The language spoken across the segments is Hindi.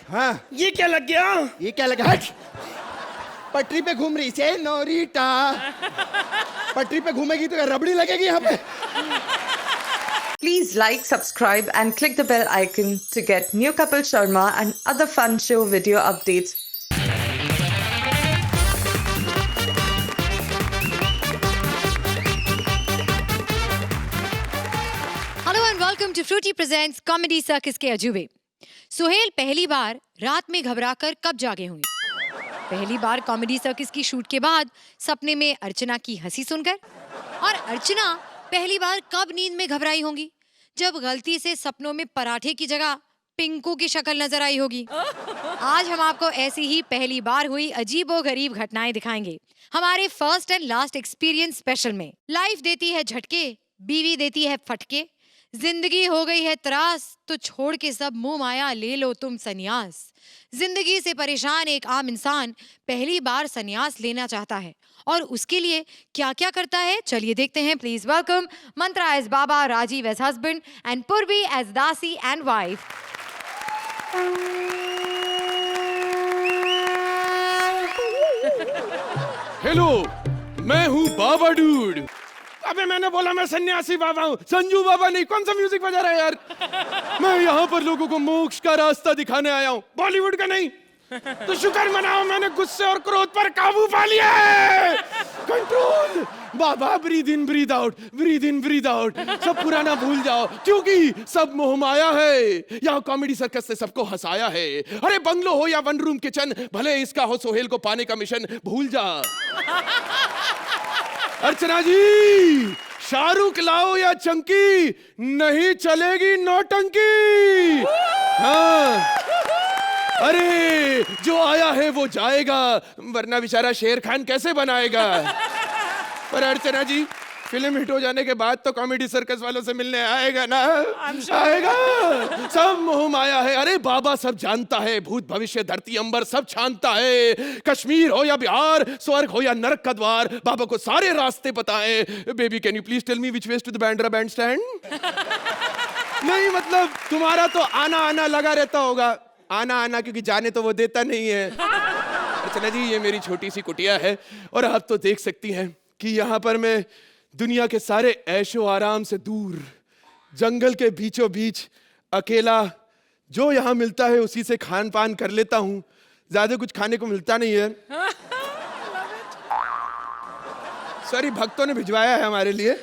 हाँ ये क्या लग गया? ये क्या लगा? हट! पटरी पे घूम रही से नोरीटा। पटरी पे घूमेगी तो रबड़ी लगेगी यहाँ पे। Please like, subscribe, and click the bell icon to get new Kapil Sharma and other fun show video updates. Hello and welcome to Frooti presents comedy circus के अजूबे। सुहेल पहली बार रात में घबराकर कब जागे होंगे? पहली बार कॉमेडी सर्कस की शूट के बाद सपने में अर्चना की हंसी सुनकर, और अर्चना पहली बार कब नींद में घबराई होंगी जब गलती से सपनों में पराठे की जगह पिंकू की शक्ल नजर आई होगी। आज हम आपको ऐसी ही पहली बार हुई अजीबोगरीब घटनाएं दिखाएंगे हमारे first and last experience special में। लाइफ देती है झटके, बीवी देती है फटके, जिंदगी हो गई है त्रास तो छोड़ के सब मुंह माया ले लो तुम सन्यास। जिंदगी से परेशान एक आम इंसान पहली बार सन्यास लेना चाहता है, और उसके लिए क्या क्या करता है चलिए देखते हैं। Please welcome Mantra as Baba, Rajiv as husband and Purvi as dasi and wife. Hello, मैं हूँ बाबा डूड। अबे मैंने बोला मैं सन्यासी बाबा हूँ, संजू बाबा नहीं। कौन सा म्यूजिक बजा रहा है यार? मैं यहाँ पर लोगों को मोक्ष का रास्ता दिखाने आया हूँ, बॉलीवुड का नहीं। तो शुक्र मनाओ, मैंने गुस्से और क्रोध पर काबू पा लिया है। Control Baba, breathe in breathe out, breathe in breathe out. सब पुराना भूल जाओ क्योंकि सब मोह माया है। यहाँ कॉमेडी सर्कस से सबको हंसाया है। अरे बंगलो हो या वन रूम किचन, भले इसका हो सोहेल को पाने का मिशन, भूल जा। अर्चना जी, शाहरुख लाओ या चंकी, नहीं चलेगी नौटंकी। हाँ, अरे जो आया है वो जाएगा, वरना बेचारा शेर खान कैसे बनाएगा। पर अर्चना जी, फिल्म हिट हो जाने के बाद तो कॉमेडी सर्कस वालों से मिलने आएगा ना? आएगा। सब मोह माया है। अरे बाबा सब जानता है, भूत भविष्य धरती अंबर सब छानता है। कश्मीर हो या बिहार, स्वर्ग हो या नरक का द्वार, बाबा को सारे रास्ते पता है। Baby can you please tell me which ways to the Bandra Bandstand? नहीं मतलब तुम्हारा तो आना आना लगा रहता होगा। आना आना क्योंकि जाने तो वो देता नहीं है। अर्चना जी, ये मेरी छोटी सी कुटिया है, और आप तो देख सकती हैं कि यहाँ पर मैं दुनिया के सारे ऐशो आराम से दूर जंगल के बीचों बीच अकेला जो यहाँ मिलता है उसी से खान पान कर लेता हूँ। ज्यादा कुछ खाने को मिलता नहीं है। सॉरी, भक्तों ने भिजवाया है हमारे लिए,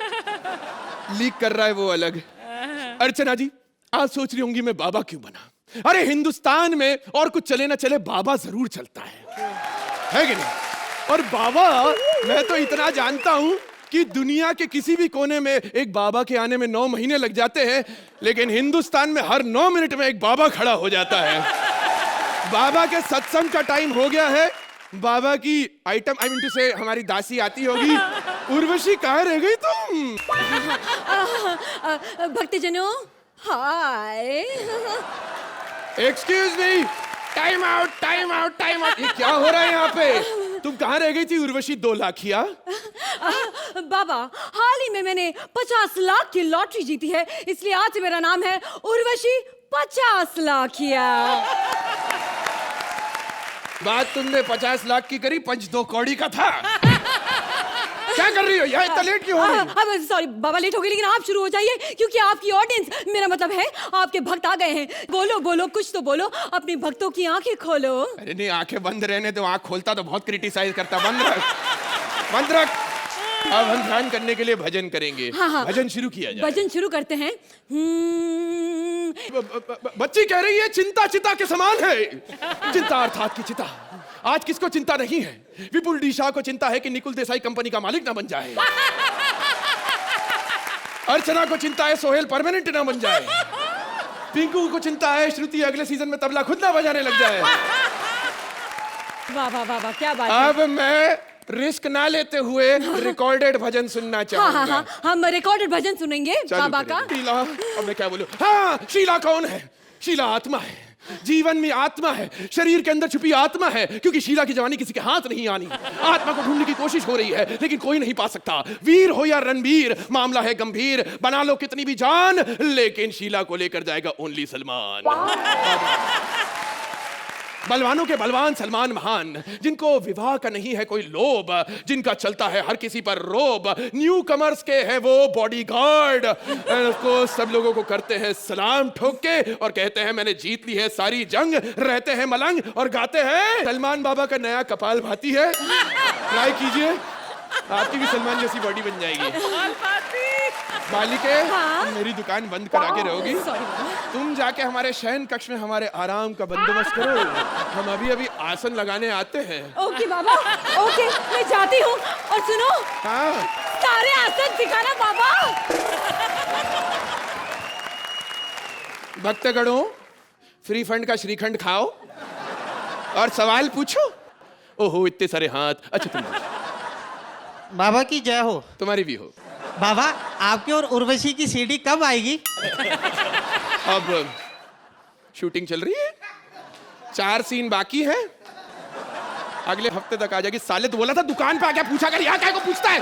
लीक कर रहा है वो अलग। अर्चना जी, आज सोच रही होंगी मैं बाबा क्यों बना। अरे हिंदुस्तान में और कुछ चले ना चले, बाबा जरूर चलता है कि नहीं? और बाबा, मैं तो इतना जानता हूं कि दुनिया के किसी भी कोने में एक बाबा के आने में 9 महीने लग जाते हैं, लेकिन हिंदुस्तान में हर 9 मिनट में एक बाबा खड़ा हो जाता है। बाबा के सत्संग का टाइम हो गया है। बाबा की आइटम, आई मीन टू से हमारी दासी आती होगी। उर्वशी, कहाँ रह गई तुम? भक्तजनों, hi. Excuse me, time out, time out, time out. ये क्या हो रहा है यहाँ पे? तुम कहाँ रह गई थी उर्वशी 2 लाखिया? बाबा, हाल ही में मैंने 50 लाख की लॉटरी जीती है, इसलिए आज से मेरा नाम है उर्वशी 50 लाखिया। बात तुमने 50 लाख की करी, 2 कौड़ी का था। क्या कर रही हो यार? इतना लेट क्यों हो रही? अब सॉरी बाबा, लेट हो गई, लेकिन आप शुरू हो जाइए क्योंकि आपकी ऑडियंस, मेरा मतलब है आपके भक्त आ गए हैं। बोलो बोलो, कुछ तो बोलो, अपने भक्तों की आंखें खोलो। अरे नहीं, आंखें बंद रहने दो। आंख खोलता तो बहुत क्रिटिसाइज करता। बंद रख, बंद रख। अब हम ध्यान करने के लिए भजन करेंगे। हाँ। भजन शुरू किया जाए। भजन शुरू करते हैं। बच्ची कह रही है चिंता चिता के समान है। चिंता अर्थात की चिता। आज किसको चिंता नहीं है? विपुल डी शाह को चिंता है कि निकुल देसाई कंपनी का मालिक ना बन जाए। अर्चना को चिंता है सोहेल परमानेंट ना बन जाए। पिंकू को चिंता है श्रुति अगले सीजन में तबला खुद ना बजाने लग जाए। वाह वाह वाह वाह, क्या बात है। अब मैं रिस्क ना लेते हुए रिकॉर्डेड भजन सुनना चाहूंगा। हाँ, हम रिकॉर्डेड भजन सुनेंगे बाबा का। शीला, अब मैं क्या बोलूं? हाँ, शीला कौन है? शीला आत्मा है। जीवन में आत्मा है, शरीर के अंदर छुपी आत्मा है। क्योंकि शीला की जवानी किसी के हाथ नहीं आनी। आत्मा को ढूंढने की कोशिश हो रही है, लेकिन कोई नहीं पा सकता। वीर हो या रणबीर, मामला है गंभीर। बना लो कितनी भी जान, लेकिन शीला को लेकर जाएगा ओनली सलमान। बलवानों के बलवान सलमान महान, जिनको विवाह का नहीं है कोई लोभ, जिनका चलता है हर किसी पर रोब, न्यू कमर्स के है वो बॉडीगार्ड। उसको सब लोगों को करते हैं सलाम ठोक के और कहते हैं मैंने जीत ली है सारी जंग। रहते हैं मलंग और गाते हैं सलमान बाबा का नया कपाल भाती है। ट्राई कीजिए, आपकी भी सलमान जैसी बॉडी बन जाएगी। मालिके, मेरी दुकान बंद करा के रहोगी। तुम जाके हमारे शयन कक्ष में हमारे आराम का बंदोबस्त करो, हम अभी अभी आसन लगाने आते हैं। ओके बाबा, ओके मैं जाती हूँ। और सुनो, हाँ, सारे आसन सिखाना बाबा। भक्तगणों, फ्री फंड का श्रीखंड खाओ और सवाल पूछो। ओहो इतने सारे हाथ। अच्छा तुम बाबा की जय हो। तुम्हारी भी हो। बाबा आपकी और उर्वशी की सीडी कब आएगी? अब शूटिंग चल रही है, 4 सीन बाकी है, अगले हफ्ते तक आ जाएगी। साले तो बोला था दुकान पे आके पूछा कर, यहाँ क्या को पूछता है?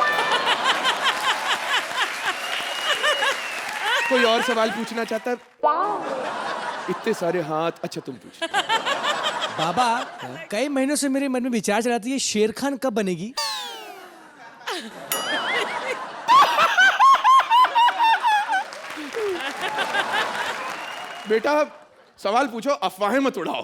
कोई और सवाल पूछना चाहता है? इतने सारे हाथ। अच्छा तुम पूछ। बाबा कई महीनों से मेरे मन में विचार चला था, ये शेर खान कब बनेगी? बेटा सवाल पूछो, अफवाहें मत उड़ाओ।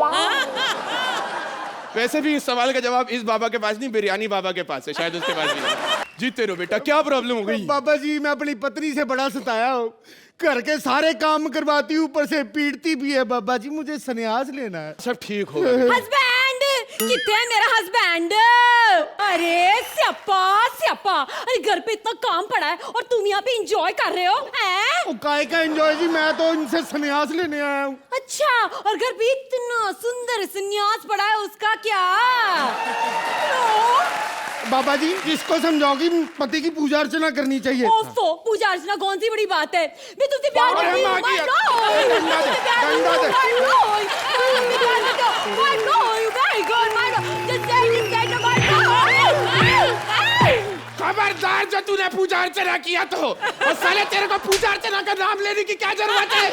वैसे भी इस सवाल का जवाब इस बाबा के पास नहीं, बिरयानी बाबा के पास है, शायद उसके पास भी नहीं। जीते रहो बेटा। क्या प्रॉब्लम हो गई? बाबा जी मैं अपनी पत्नी से बड़ा सताया हूँ, घर के सारे काम करवाती हूँ, ऊपर से पीटती भी है। बाबा जी मुझे संन्यास लेना है। सब ठीक होगा। हस्बैंड, कितने है मेरा हस्बैंड? अरे स्यापा स्यापा, अरे घर पे इतना काम पड़ा है और तुम यहाँ पे एंजॉय कर रहे हो हैं? ओ काय का एंजॉय जी, मैं तो इनसे संन्यास लेने आया हूँ। अच्छा, और घर पे इतना सुंदर संन्यास पड़ा है, उसका क्या? बाबा जी जिसको समझाओगी पति की पूजा अर्चना करनी चाहिए। ओफो, पूजा अर्चना कौन सी बड़ी बात है? मैं तुमसे प्यार अरे करती हूँ। माँ की- My God! डंडा दे, तुमसे प्यार डंडा दे। करती हूँ, my God! तुमसे प्यार करती हूँ। My God, my God, my God! Just say, my God! खबरदार जो तूने पूजा अर्चना किया तो, और साले तेरे को पूजा अर्चना का नाम लेने की क्या जरूरत है?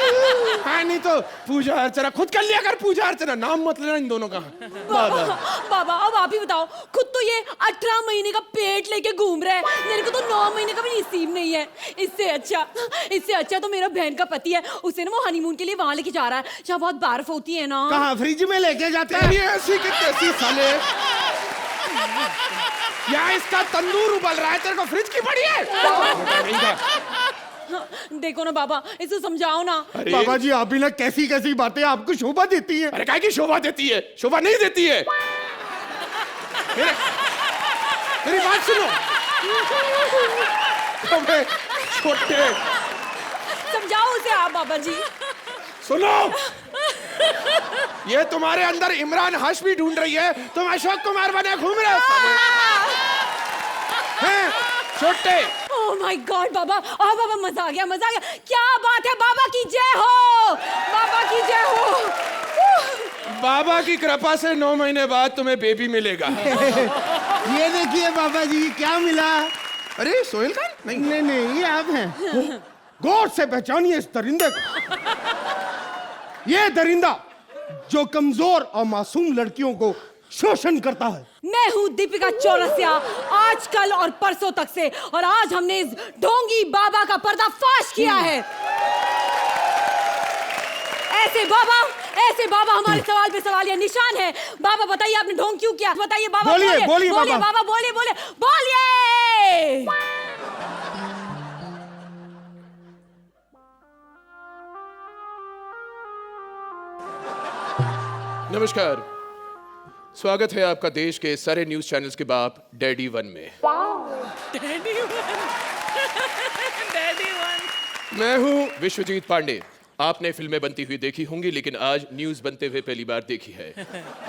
हाँ नहीं तो पूजा अर्चना खुद कर लिया कर। पूजा अर्चना नाम मत लेना इन दोनों का। बाबा, बाबा अब आप ही बताओ, खुद तो ये 18 महीने का पेट लेके घूम रहा है, मेरे को तो 9 महीने का भी नसीब नहीं है। इससे अच्छा तो मेरा बहन का पति है, उसे ना वो हनीमून के लिए वहां लेके जा रहा है जहाँ बहुत बर्फ होती है ना। कहाँ फ्रिज में लेके जाते तेरी हैं? ऐसी की तैसी साले, यहाँ इसका तंदूर उबल रहा है, तेरे को फ्रिज की पड़ी है? देखो ना बाबा, इसे समझाओ ना। अरे बाबा जी आप भी ना कैसी कैसी बातें आपको शोभा देती हैं। अरे काय की शोभा देती है? शोभा नहीं देती है। मेरी बात सुनो। अबे छोटे, समझाओ उसे आप बाबा जी। सुनो, ये तुम्हारे अंदर इमरान हाशमी ढूंढ रही है, तुम अशोक कुमार बने घूम रहे हो हैं छोटे। ओह माय गॉड बाबा, आ बाबा मजा आ गया, मजा आ गया। क्या बात है, बाबा की जय हो, बाबा की जय हो। बाबा की कृपा से 9 महीने बाद तुम्हें बेबी मिलेगा। ये देखिए बाबा जी क्या मिला। अरे सोहेल खान? नहीं नहीं ये आप हैं। गौर से पहचानिए इस दरिंदे को। ये दरिंदा जो कमजोर और मासूम लड़कियों को शोषण करता है। मैं हूँ दीपिका चौरसिया, आजकल और परसों तक से, और आज हमने इस ढोंगी बाबा का पर्दाफाश किया है। ऐसे बाबा हमारे सवाल पे सवाल या निशान है। बाबा बताइए आपने ढोंग क्यों किया? बताइए बाबा, बोलिए, बोलिए बाबा। बाबा बोलिए बोलिए बोलिए। नमस्कार, स्वागत है आपका देश के सारे न्यूज चैनल्स के बाप डैडी वन में। मैं हूं विश्वजीत पांडे। आपने फिल्में बनती हुई देखी होंगी, लेकिन आज न्यूज बनते हुए पहली बार देखी है।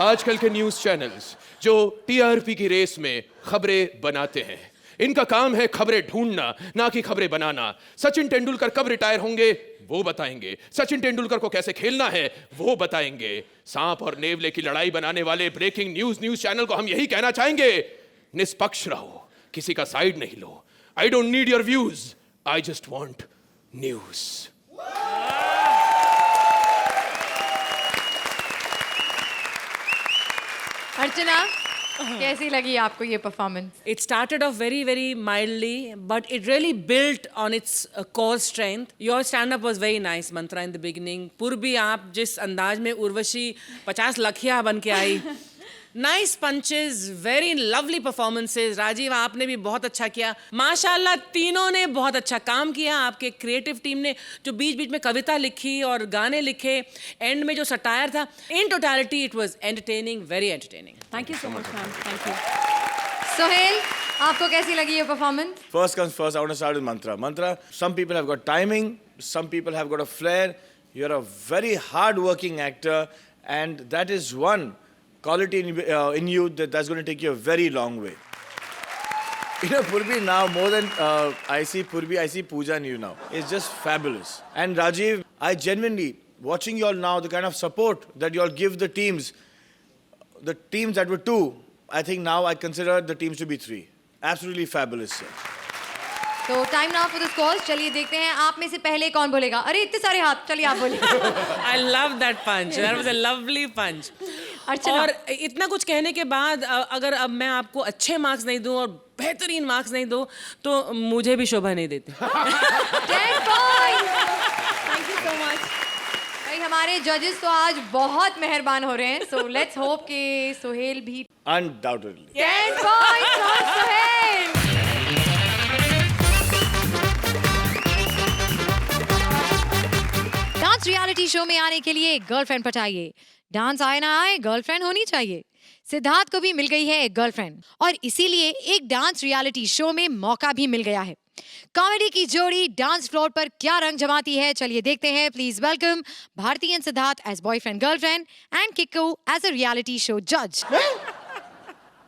आजकल के न्यूज चैनल्स जो टीआरपी की रेस में खबरें बनाते हैं, इनका काम है खबरें ढूंढना, ना कि खबरें बनाना। सचिन तेंदुलकर कब रिटायर होंगे वो बताएंगे, सचिन तेंदुलकर को कैसे खेलना है वो बताएंगे। सांप और नेवले की लड़ाई बनाने वाले ब्रेकिंग न्यूज चैनल को हम यही कहना चाहेंगे, निष्पक्ष रहो, किसी का साइड नहीं लो। I don't need your views, I just want news. Archana, कैसी लगी आपको ये performance? It started off very, very mildly, but it really built on its core strength. Your stand-up was very nice, Mantra, in the beginning. पूर्वी आप जिस अंदाज में उर्वशी 50 लखिया बन के आई. Nice punches, very lovely performances. Rajiv, आपने भी बहुत अच्छा किया. माशाल्लाह, तीनों ने बहुत अच्छा काम किया. आपके क्रिएटिव टीम ने जो बीच बीच में कविता लिखी और गाने लिखे, एंड में जो सटायर था, in totality it was entertaining, very entertaining. Thank you so much, ma'am. Thank you. Sohail, आपको कैसी लगी ये performance? First comes first, I want to start with Mantra. Mantra, some people have got timing, some people have got a flair. You're a very hard-working actor, and that is one quality in you that's going to take you a very long way. You know, Purvi now, more than I see Purvi, I see Pooja in you now. It's just fabulous. And Rajiv, I genuinely, watching you all now, the kind of support that you all give the teams that were 2, I think now I consider the teams to be 3. Absolutely fabulous, sir. तो time now for the scores. चलिए देखते हैं आप में से पहले कौन बोलेगा. अरे इतने सारे हाथ, चलिए आप बोलिए. I love that punch. That was a lovely punch. अर्चना, और इतना कुछ कहने के बाद अगर अब मैं आपको अच्छे मार्क्स नहीं दूं और बेहतरीन मार्क्स नहीं दूं तो मुझे भी शोभा नहीं देती. 10 points. Thank you so much. भाई हमारे जजेस तो आज बहुत मेहरबान हो रहे हैं. सो लेट्स होप कि सोहेल भी. Undoubtedly. 10 points on Sohail. Dance reality show में आने के लिए एक गर्लफ्रेंड पटाइए. डांस आए ना आए, गर्लफ्रेंड होनी चाहिए. सिद्धार्थ को भी मिल गई है एक गर्लफ्रेंड और इसीलिए एक डांस रियलिटी शो में मौका भी मिल गया है. कॉमेडी की जोड़ी डांस फ्लोर पर क्या रंग जमाती है, चलिए देखते हैं. Please welcome Bharti and Siddharth as boyfriend girlfriend and Kiku as a reality show जज.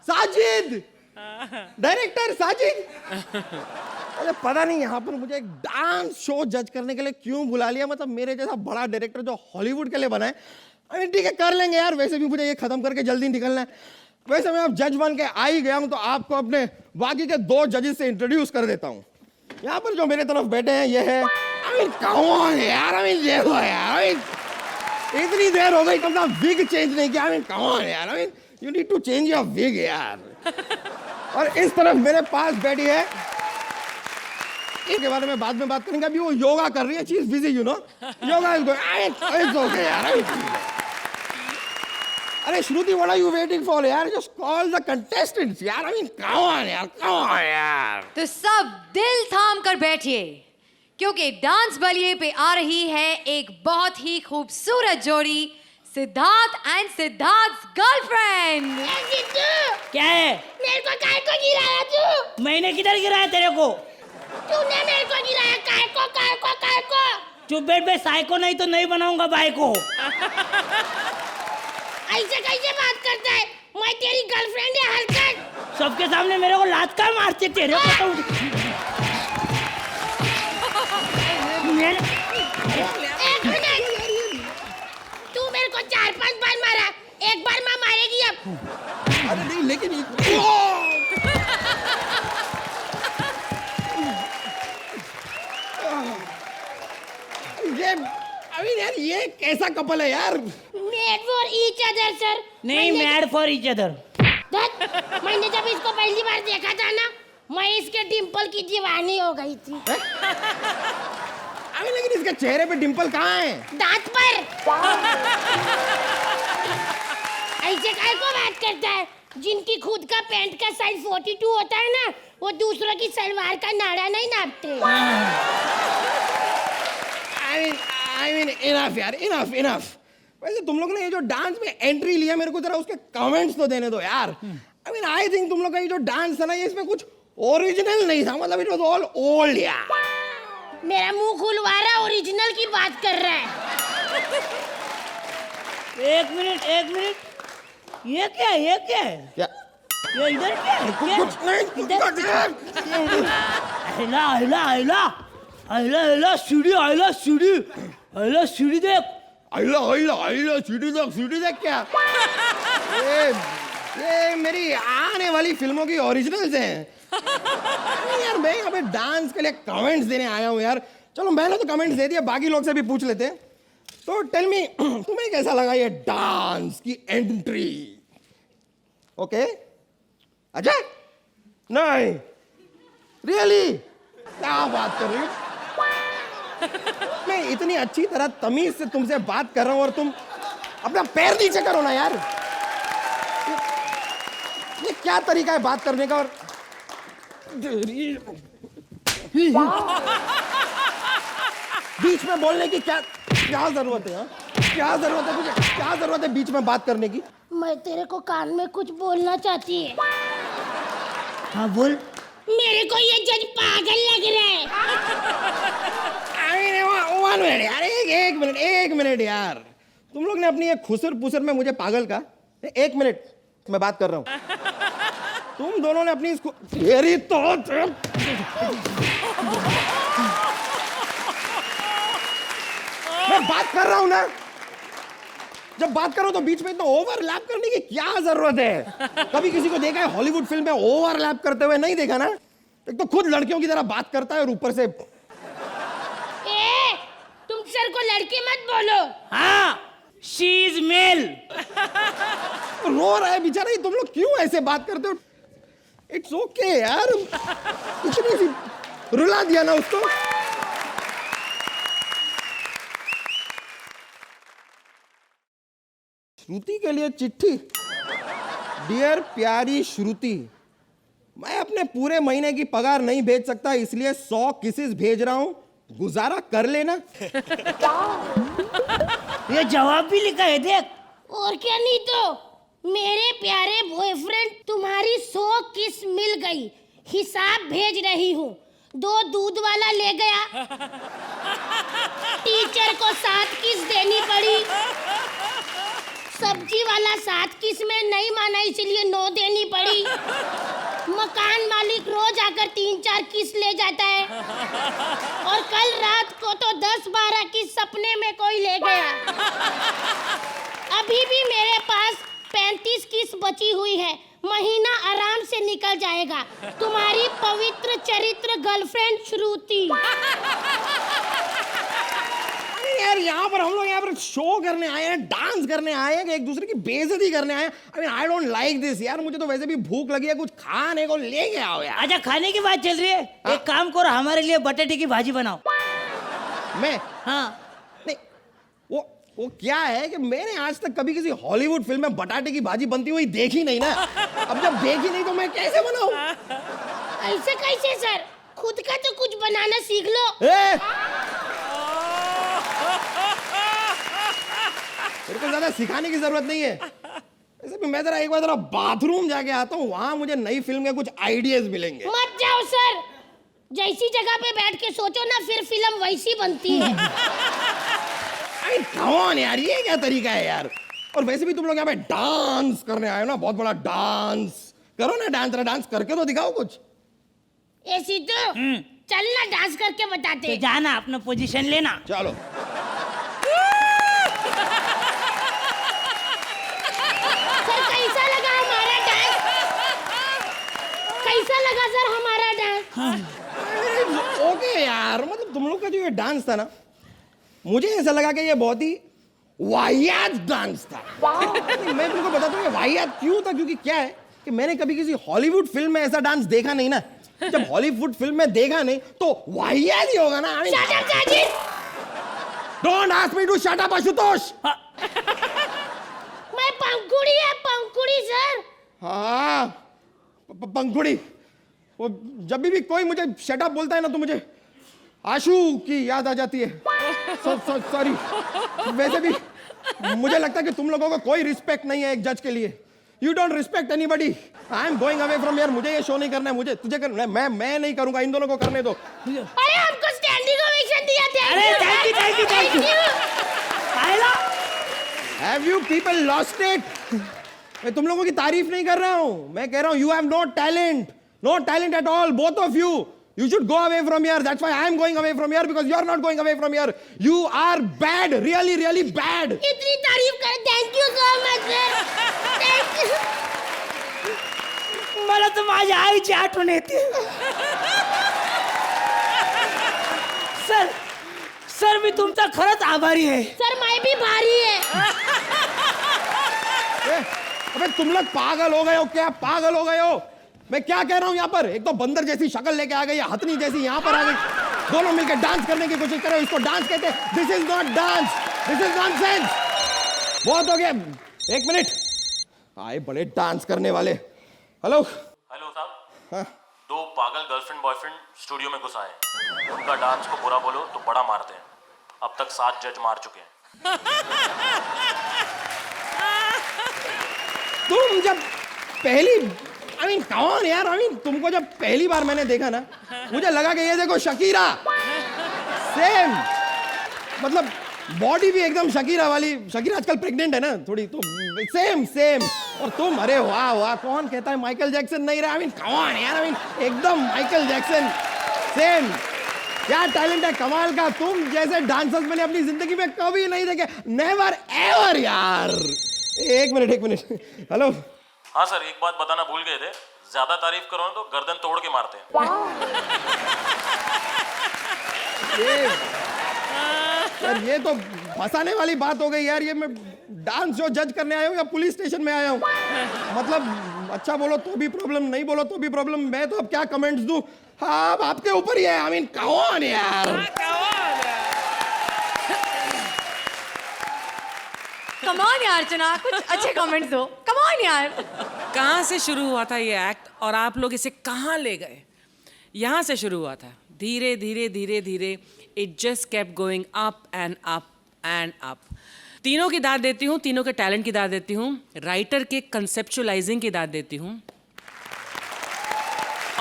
साजिद, डायरेक्टर साजिद. अरे पता नहीं यहाँ पर मुझे एक डांस शो जज करने के लिए क्यों बुला लिया. मतलब मेरे जैसा बड़ा डायरेक्टर जो हॉलीवुड के लिए बना है. अरे ठीक है, कर लेंगे यार. वैसे भी मुझे ये खत्म करके जल्दी निकलना है. वैसे मैं अब जज बन के आ ही गया हूँ तो आपको अपने बाकी के 2 जजेस से इंट्रोड्यूस कर देता हूँ. यहाँ पर जो मेरे तरफ बैठे हैं ये है. कौन है यार? देखो यार, इतनी देर हो गई कब तक विग चेंज नहीं किया. कौन है यार? You need to change your wig यार. और इस तरफ मेरे पास बैठी है, इसके बारे में बाद में बात करेंगे. अभी वो योगा कर रही है. She is busy, you know. Yoga is going okay यार. अरे Shruti, what are you waiting for यार? जस्ट कॉल द कंटेस्टेंट्स यार. कौन यार, कौन यार? तो सब दिल थाम कर बैठिए क्योंकि डांस बलिए पे आ रही है एक बहुत ही खूबसूरत जोड़ी, सिद्धार्थ एंड सिद्धार्थ गर्लफ्रेंड. क्या है? मेरे को काय को गिराया तू? मैंने किधर गिराया तेरे को? तूने मेरे को गिराया. काय को? चुप बैठ बे, साइको नहीं तो नहीं बनाऊंगा बाई को. ऐसे कैसे बात करता है? मैं तेरी गर्लफ्रेंड है हरकत. सबके सामने मेरे को लात का मारते तेरे को तो. एक मिनट. तू मेरे को 4-5 बार मारा. एक बार माँ मारेगी अब. अरे नहीं, लेकिन यार ये कैसा कपल है यार? Made for each other sir. नहीं, मैड फॉर ईच अदर. मैंने जब इसको पहली बार देखा था ना, मैं इसके डिंपल की दीवानी हो गई थी. अभी लेकिन इसके चेहरे पे डिंपल कहाँ है? दांत पर. ऐसे काय को बात करता है? जिनकी खुद का पैंट का साइज 42 होता है ना, वो दूसरों की सलवार का नाड़ा नहीं नापते. I mean enough यार, enough. वैसे तुम लोग ने ये जो डांस में एंट्री लिया, मेरे को जरा उसके कमेंट्स तो देने दो यार. I think तुम लोग का ये जो डांस है ना, ये इसमें कुछ ओरिजिनल नहीं था. मतलब इट वाज ऑल ओल्ड यार. मेरा मुंह खुलवा रहा, ओरिजिनल की बात कर रहा है. एक मिनट. ये क्या है? क्या? ये इधर क्या है? कुछ नहीं. आइला सीढ़ी देख. सीढ़ी देख क्या? ये मेरी आने वाली फिल्मों की ओरिजिनल्स हैं. यार मैं यहाँ पे डांस के लिए कमेंट्स देने आया हूँ यार. चलो मैंने तो कमेंट्स दे दिया, बाकी लोग से भी पूछ लेते हैं. तो टेल मी, तुम्हें कैसा लगा ये डांस की एंट्री? ओके अच्छा नहीं रियली क्या बात कर रही हो मैं इतनी अच्छी तरह तमीज से तुमसे बात कर रहा हूं और तुम अपना पैर नीचे करो ना यार ये क्या तरीका है बात करने का और बीच में बोलने की क्या क्या जरूरत है? क्या जरूरत है मुझे क्या जरूरत है बीच में बात करने की? मैं तेरे को कान में कुछ बोलना चाहती है। हाँ बोल। मेरे को ये जज पागल लग रहा है। वन मिनट यार एक मिनट यार तुम लोग ने अपनी एक खुसर पुसर में मुझे पागल कहा। एक मिनट मैं बात कर रहा हूं तुम दोनों ने अपनी इसको तेरी तो मैं बात कर रहा हूं ना जब बात करो तो बीच में इतना ओवरलैप करने की क्या जरूरत है? कभी किसी को देखा है हॉलीवुड फिल्म में ओवरलैप करते हुए? नहीं देखा ना। एक तो खुद लड़कियों की तरह बात करता है और ऊपर से तुम सर को लड़की मत बोलो। हाँ शी इज मेल। रो रहा है बेचारा ये तुम लोग क्यों ऐसे बात करते हो? इट्स ओके यार इतनी सी रुला दिया ना उसको। श्रुति के लिए चिट्ठी। डियर प्यारी श्रुति मैं अपने पूरे महीने की पगार नहीं भेज सकता इसलिए 100 किसेस भेज रहा हूं गुजारा कर लेना। ये जवाब भी लिखा है देख। और क्या नहीं तो मेरे प्यारे बॉयफ्रेंड तुम्हारी 100 किस मिल गई हिसाब भेज रही हूँ 2 दूध वाला ले गया टीचर को 7 किस देनी पड़ी सब्जी वाला 7 किस में नहीं माना इसलिए 9 देनी पड़ी मकान मालिक रोज आकर 3-4 किस ले जाता है और कल रात को तो 10-12 किस सपने में कोई ले गया अभी भी मेरे पास 35 किस बची हुई है महीना आराम से निकल जाएगा तुम्हारी पवित्र चरित्र गर्लफ्रेंड श्रुति। यार यहाँ पर हम लोग यहाँ पर शो करने आए हैं डांस करने आए हैं एक दूसरे की बेइज्जती करने आए हैं। I mean I don't like this यार मुझे तो वैसे भी भूख लगी है कुछ खाने को लेके आओ यार। अच्छा खाने की बात चल रही है एक काम करो हमारे लिए बटेटे की भाजी बनाओ। मैं हाँ नहीं वो क्या है कि मैंने आज तक कभी किसी हॉलीवुड फिल्म में बटाटे की भाजी बनती हुई देखी नहीं ना। अब जब देखी नहीं तो मैं कैसे बनाऊं? ऐसे कैसे सर खुद का तो कुछ बनाना सीख लो। मेरे को ज्यादा सिखाने की जरूरत नहीं है। ऐसे भी मैं एक बार बाथरूम जाके आता हूँ वहां मुझे नई फिल्म के कुछ आइडियाज मिलेंगे। मत जाओ सर जैसी जगह पे बैठ के सोचो ना फिर फिल्म वैसी बनती है। कौन यार ये क्या तरीका है यार? और वैसे भी तुम लोग यहाँ पे डांस करने आए हो ना बहुत बड़ा डांस करो ना डांस करके तो दिखाओ कुछ। ऐसी तो चल ना डांस करके बताते। तो जाना अपना पोजीशन लेना। चलो सर कैसा लगा हमारा डांस? कैसा लगा सर हमारा डांस? ओके यार मतलब तुम लोग का जो ये डांस था ना मुझे ऐसा लगा कि ये बहुत ही वाहियात डांस था। मैं तुमको बताता हूँ ये वाहियात क्यों था क्योंकि क्या है कि मैंने कभी किसी हॉलीवुड फिल्म में ऐसा डांस देखा नहीं ना। जब हॉलीवुड फिल्म में देखा नहीं तो वाहियात ही होगा ना। Shut up, Sajid! Don't ask me to shut up, Ashutosh. मैं पंकुड़ी सर। हाँ पंखुड़ी वो जब भी कोई मुझे शट अप बोलता है ना तो मुझे आशु की याद आ जाती है। सॉरी वैसे भी मुझे लगता है कि तुम लोगों को कोई रिस्पेक्ट नहीं है एक जज के लिए। You don't respect anybody. I am going away from here. मुझे ये शो नहीं करना है मुझे तुझे करना है। मैं नहीं करूंगा इन दोनों को करने दो। अरे हमको स्टैंडिंग ओवेशन दिया था। अरे thank you. Have you people lost it? मैं तुम लोगों की तारीफ नहीं कर रहा हूं मैं कह रहा हूं you have no talent at all both of you. You should go away from here. That's why I am going away from here because you are not going away from here. You are bad, really, really bad. इतनी तारीफ कर thank you so much sir. Thank you. मला तर माझ्या आईची आठवण येते। सर मी तुमचा खरंच आभारी आहे। सर मैं भी भारी है। अबे तुम लोग पागल हो गए हो क्या? पागल हो गए हो? मैं क्या कह रहा हूं यहाँ पर? एक तो बंदर जैसी शक्ल लेके आ गई, हथनी जैसी यहाँ पर आ गई, दोनों मिलकर डांस करने की कोशिश कर रहे हो। इसको डांस कहते हैं? This is not dance, this is nonsense. बहुत हो गया, एक मिनट। आए बड़े डांस करने वाले। हेलो हेलो साहब। हाँ? दो पागल गर्लफ्रेंड बॉयफ्रेंड स्टूडियो में घुस आए। उनका डांस को बुरा बोलो तो बड़ा मारते हैं। अब तक 7 जज मार चुके हैं। तुम जब पहली कौन यार? तुमको जब पहली बार मैंने देखा ना, मुझे लगा कि ये देखो शकीरा, सेम मतलब बॉडी भी एकदम शकीरा वाली। शकीरा आजकल प्रेग्नेंट है ना थोड़ी, तो सेम सेम। और तुम, अरे वाह वाह, कौन कहता है माइकल जैक्सन नहीं रहा? कौन यार? एकदम माइकल जैक्सन सेम। क्या टैलेंट है कमाल का। तुम जैसे डांसर्स मैंने अपनी जिंदगी में कभी नहीं देखे, नेवर एवर यार। एक मिनट। हेलो हाँ सर, एक बात बताना भूल गए थे। ज्यादा तारीफ करो तो गर्दन तोड़ के मारते हैं। यार ये तो फंसाने वाली बात हो गई यार। ये मैं डांस शो जज करने आया हूँ या पुलिस स्टेशन में आया हूँ? मतलब अच्छा बोलो तो भी प्रॉब्लम, नहीं बोलो तो भी प्रॉब्लम। मैं तो अब क्या कमेंट्स दूं? हाँ, अब आपके ऊपर ही है। कौन यार? कम ऑन यार अर्चना, कुछ अच्छे कमेंट्स दो। कम ऑन यार। कहाँ से शुरू हुआ था ये एक्ट और आप लोग इसे कहाँ ले गए? यहाँ से शुरू हुआ था। धीरे धीरे it just kept going up and up and up. तीनों की दाद देती हूँ, तीनों के टैलेंट की दाद देती हूँ, राइटर के कंसेप्चुअलाइजिंग की दाद देती हूँ,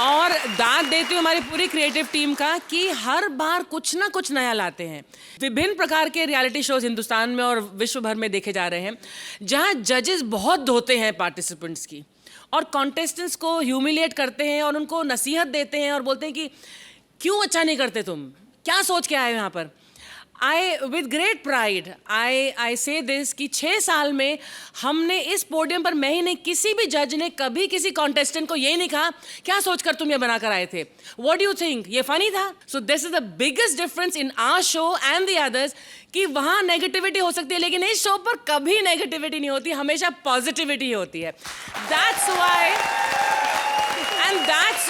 और दाद देती हूँ हमारी पूरी क्रिएटिव टीम का कि हर बार कुछ ना कुछ नया लाते हैं। विभिन्न प्रकार के रियलिटी शोज हिंदुस्तान में और विश्व भर में देखे जा रहे हैं, जहाँ जजेस बहुत धोते हैं पार्टिसिपेंट्स की और कॉन्टेस्टेंट्स को ह्यूमिलिएट करते हैं और उनको नसीहत देते हैं और बोलते हैं कि क्यों अच्छा नहीं करते तुम, क्या सोच के आए हो यहाँ पर। विद ग्रेट प्राइड आई से दिस कि 6 साल में हमने इस पोडियम पर, मैं ही नहीं, किसी भी जज ने कभी किसी कॉन्टेस्टेंट को ये नहीं कहा क्या सोचकर तुम ये बनाकर आए थे, व्हाट डू यू थिंक, ये फनी था। So this is the biggest difference in our show and the others कि वहाँ नेगेटिविटी हो सकती है लेकिन इस शो पर कभी नेगेटिविटी नहीं होती, हमेशा पॉजिटिविटी होती है। दैट्स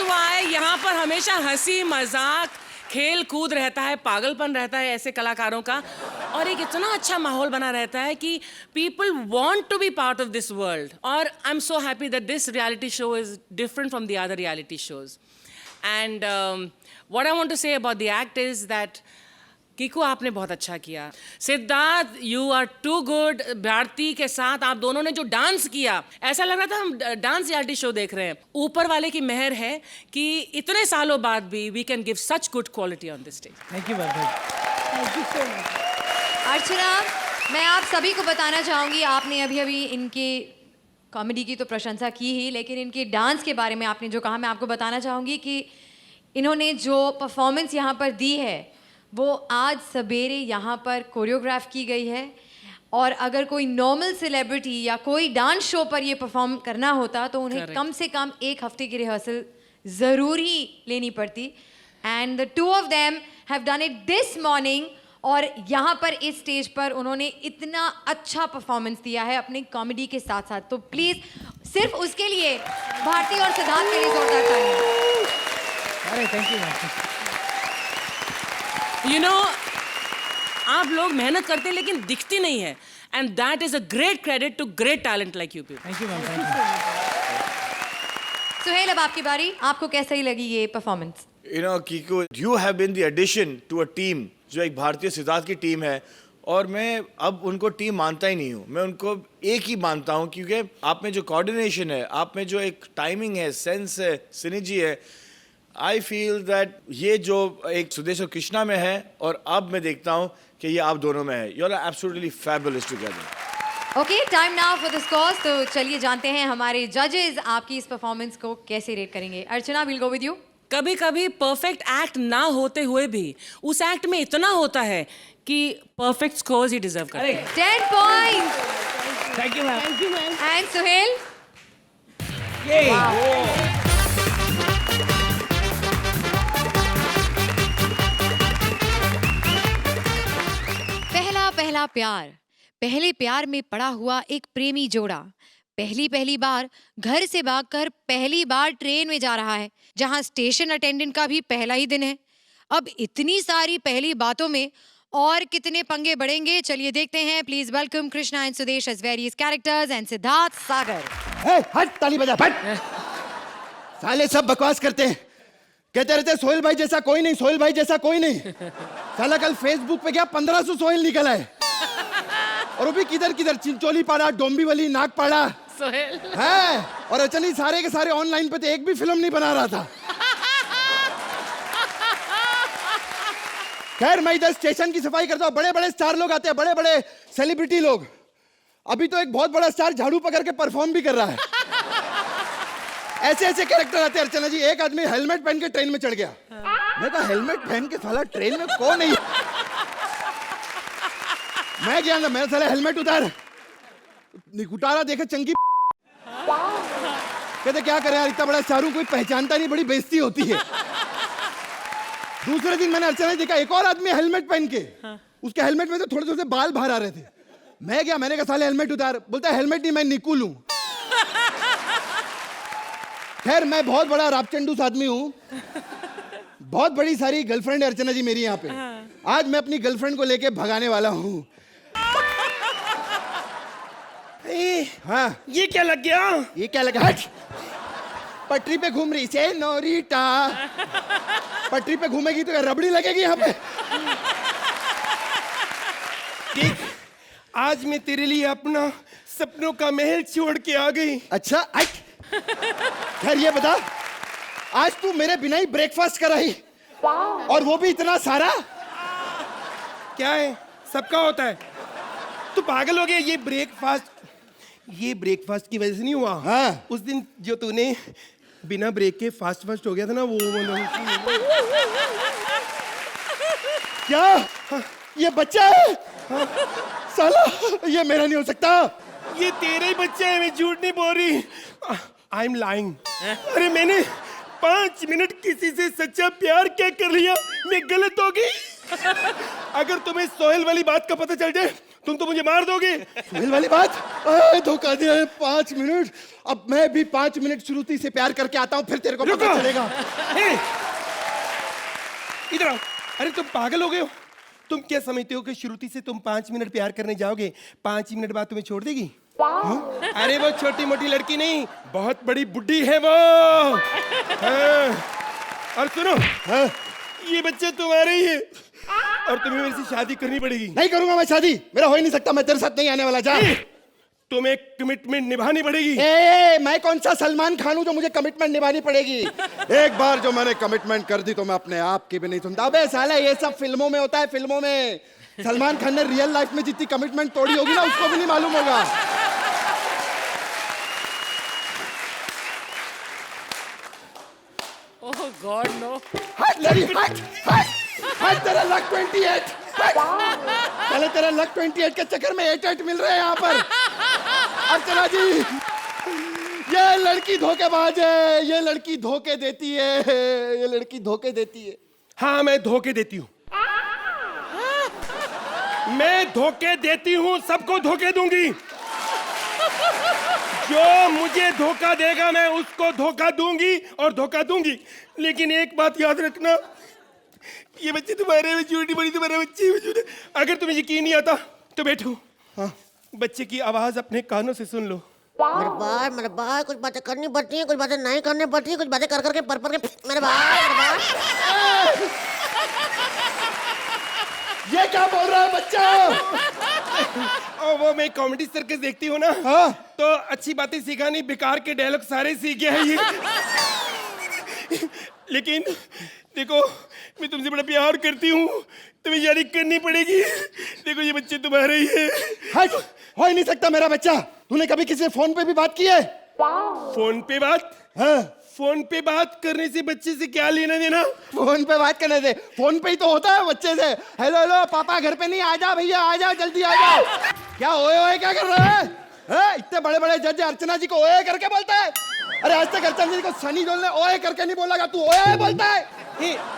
वाई यहाँ पर हमेशा हंसी मजाक खेल कूद रहता है, पागलपन रहता है ऐसे कलाकारों का, और एक इतना अच्छा माहौल बना रहता है कि people want to be part of this world. और I am so happy that this reality show is different from the other reality shows. And what I want to say about the act is that Kiku आपने बहुत अच्छा किया, Siddharth you are too good, Bharti के साथ आप दोनों ने जो डांस किया ऐसा लग रहा था हम डांस रियलिटी शो देख रहे हैं। ऊपर वाले की मेहर है कि इतने सालों बाद भी we can give such good quality on this stage. Thank you thank you so much. Archana, मैं आप सभी को बताना चाहूँगी, आपने अभी इनके कॉमेडी की तो प्रशंसा की ही, लेकिन इनके डांस के बारे में आपने जो कहा, मैं आपको बताना चाहूँगी कि इन्होंने जो परफॉर्मेंस यहाँ पर दी है वो आज सवेरे यहाँ पर कोरियोग्राफ की गई है, और अगर कोई नॉर्मल सेलिब्रिटी या कोई डांस शो पर ये परफॉर्म करना होता तो उन्हें कम से कम 1 हफ्ते की रिहर्सल ज़रूर ही लेनी पड़ती। And the 2 of them have done it this morning, और यहाँ पर इस स्टेज पर उन्होंने इतना अच्छा परफॉर्मेंस दिया है अपनी कॉमेडी के साथ साथ। तो प्लीज़ सिर्फ उसके लिए भारती और सिद्धार्थ के लिए जोरदार तालियां। अरे थैंक यू। You know, आप लोग मेहनत करते हैं लेकिन दिखती नहीं है, and that is a great credit to great talent like you people. Thank you ma'am, thank you. Suhail, अब आपकी बारी, आपको कैसा ही लगी ये performance? You know, Kiku, you have been the addition to a team जो एक भारतीय सिद्धार्थ की टीम है, और मैं अब उनको टीम मानता ही नहीं हूँ, मैं उनको एक ही मानता हूँ, क्योंकि आप में जो कोऑर्डिनेशन है, आप में जो एक टाइमिंग है, सेंस है, सिनर्जी है, आई फील दैट ये जो एक सुदेश और कृष्णा में है और अब मैं देखता हूँ कि ये आप दोनों में है। You are absolutely fabulous together. Okay, time now for the scores. तो चलिए जानते हैं हमारे जजेस आपकी इस परफॉर्मेंस को कैसे रेट करेंगे। अर्चना, विल गो विद यू। कभी कभी परफेक्ट एक्ट ना होते हुए भी उस एक्ट में इतना होता है कि परफेक्ट स्कोर्स ही डिजर्व करते हैं। 10 points. Thank you ma'am. And Suhail? पहला प्यार, पहले प्यार में पड़ा हुआ एक प्रेमी जोड़ा पहली बार घर से भागकर पहली बार ट्रेन में जा रहा है, जहां स्टेशन अटेंडेंट का भी पहला ही दिन है। अब इतनी सारी पहली बातों में और कितने पंगे बढ़ेंगे, चलिए देखते हैं। Please welcome Krishna and Sudesh as various characters and Siddharth Sagar. हट ताली बजा, हट। साले सब बकवास करते हैं, कहते रहते सोहेल भाई जैसा कोई नहीं, सोहेल भाई जैसा कोई नहीं। साला कल फेसबुक पे क्या 1500 सोहेल निकला है, और वो भी किधर किधर, चिंचोली पाड़ा, डोंबिवली, नागपाड़ा सोहेल है। और अचली सारे के सारे ऑनलाइन पे थे, एक भी फिल्म नहीं बना रहा था। खैर मैं इधर स्टेशन की सफाई करता हूँ, बड़े बड़े स्टार लोग आते हैं, बड़े बड़े सेलिब्रिटी लोग। अभी तो एक बहुत बड़ा स्टार झाड़ू पकड़ के परफॉर्म भी कर रहा है। ऐसे ऐसे कैरेक्टर आते हैं अर्चना जी। एक आदमी हेलमेट पहन के ट्रेन में चढ़ गया। मैं कहा हेलमेट पहन के साला ट्रेन में कौन नहीं। मैं गया, मैं साला हेलमेट उतारा, देखा चंकी। कहते क्या करे यार, इतना बड़ा शाहरुख कोई पहचानता नहीं, बड़ी बेइज्जती होती है। दूसरे दिन मैंने अर्चना देखा एक और आदमी हेलमेट पहन के, उसके हेलमेट में तो थोड़े थोड़े बाल बाहर आ रहे थे। मैं गया, मैंने कहा साले हेलमेट उतार। बोलता है हेलमेट नहीं, मैं निकुल हूं। खैर मैं बहुत बड़ा रापचंडूस आदमी हूं, बहुत बड़ी सारी गर्लफ्रेंड है अर्चना जी मेरी यहाँ पे। आज मैं अपनी गर्लफ्रेंड को लेके भगाने वाला हूँ। हाँ ये क्या लग गया? ये क्या लगा? हट! पटरी पे घूम रही से नोरीटा। पटरी पे घूमेगी तो रबड़ी लगेगी यहाँ पे। देख, आज मैं तेरे लिए अपना सपनों का महल छोड़ के आ गई। अच्छा हट! खैर ये बता, आज तू मेरे बिना ही ब्रेकफास्ट कराई, और वो भी इतना सारा। क्या है, सबका होता है। तू पागल हो गया? ये ब्रेकफास्ट की वजह से नहीं हुआ। हाँ। उस दिन जो तूने बिना ब्रेक के फास्ट हो गया था ना, वो क्या ये बच्चा है? साला ये मेरा नहीं हो सकता। ये तेरा ही बच्चा है, मैं झूठ नहीं बोल रही। I am lying. अरे मैंने 5 मिनट किसी से सच्चा प्यार क्या कर लिया, मैं गलत हो गई। अगर तुम्हें सोहेल वाली बात का पता चल जाए, तुम तो मुझे मार दोगे। सोहेल वाली बात? धोखा दिया है। 5 मिनट, अब मैं भी 5 मिनट श्रुति से प्यार करके आता हूँ, फिर तेरे को पता चलेगा। इधर आओ। अरे तुम पागल हो गए हो? तुम क्या समझते हो कि श्रुति से तुम 5 मिनट प्यार करने जाओगे, 5 मिनट बाद तुम्हें छोड़ देगी? अरे वो छोटी मोटी लड़की नहीं, बहुत बड़ी बुड्ढी है वो। और सुनो, ये बच्चा तुम्हारा ही है, और तुम्हें मेरे से शादी करनी पड़ेगी। नहीं करूंगा मैं शादी, मेरा हो ही नहीं सकता, मैं तेरे साथ नहीं आने वाला। जा। तुम्हें कमिटमेंट निभानी पड़ेगी। मैं कौन सा सलमान खान हूं जो मुझे कमिटमेंट निभानी पड़ेगी? एक बार जो मैंने कमिटमेंट कर दी तो मैं अपने आप की भी नहीं सुनता। अबे साला ये सब फिल्मों में होता है, फिल्मों में। सलमान खान ने रियल लाइफ में जितनी कमिटमेंट तोड़ी होगी ना, उसको भी नहीं मालूम होगा। ओह गॉड नो। हट लड़ी, हट हट हट, तेरा लक 28। पहले तेरा लक 28 के चक्कर में 8 मिल रहे हैं यहाँ पर। अर्चना जी, ये लड़की धोखेबाज है, ये लड़की धोखे देती है, ये लड़की धोखे देती है। हाँ मैं धोखे देती हूँ, मैं धोखे देती हूँ, सबको धोखे दूंगी। जो मुझे धोखा देगा मैं उसको धोखा दूंगी और धोखा दूंगी। लेकिन एक बात याद रखना, ये बच्चे तुम्हारे में झूठी बड़ी, तुम्हारे बच्चे में झूठे। अगर तुम्हें यकीन नहीं आता तो बैठो। हाँ। बच्चे की आवाज अपने कानों से सुन लो। मेरे भाई कुछ बातें करनी पड़ती हैं, कुछ बातें नहीं करनी पड़ती हैं, कुछ बातें कर करके पर के मेरे भाई। ये क्या बोल रहा है बच्चा? और वो मैं कॉमेडी सर्कस देखती हूँ ना, हाँ? तो अच्छी बातें सीखा नहीं, बेकार के डायलॉग सारे सीख गया है ये। लेकिन देखो, मैं तुमसे बड़ा प्यार करती हूँ, तुम्हें यारी करनी पड़ेगी। देखो ये बच्चे तुम्हारे ही है। हट, हो ही नहीं सकता मेरा बच्चा। तूने कभी किसी से फोन पे भी बात की है? फोन पे बात? हाँ। फोन पे बात करने से बच्चे से क्या लेना देना? फोन पे बात करने से, फोन पे ही तो होता है बच्चे से। हेलो हेलो पापा घर पे नहीं, आ जाओ भैया, आ जाओ जल्दी आ जाओ। क्या ओए ओए क्या कर रहा है? इतने बड़े बड़े जज अर्चना जी को ओए करके बोलता है। अरे आज तक अर्चना जी को सनी देओल ने ओए करके नहीं बोला, तू ओए बोलता है,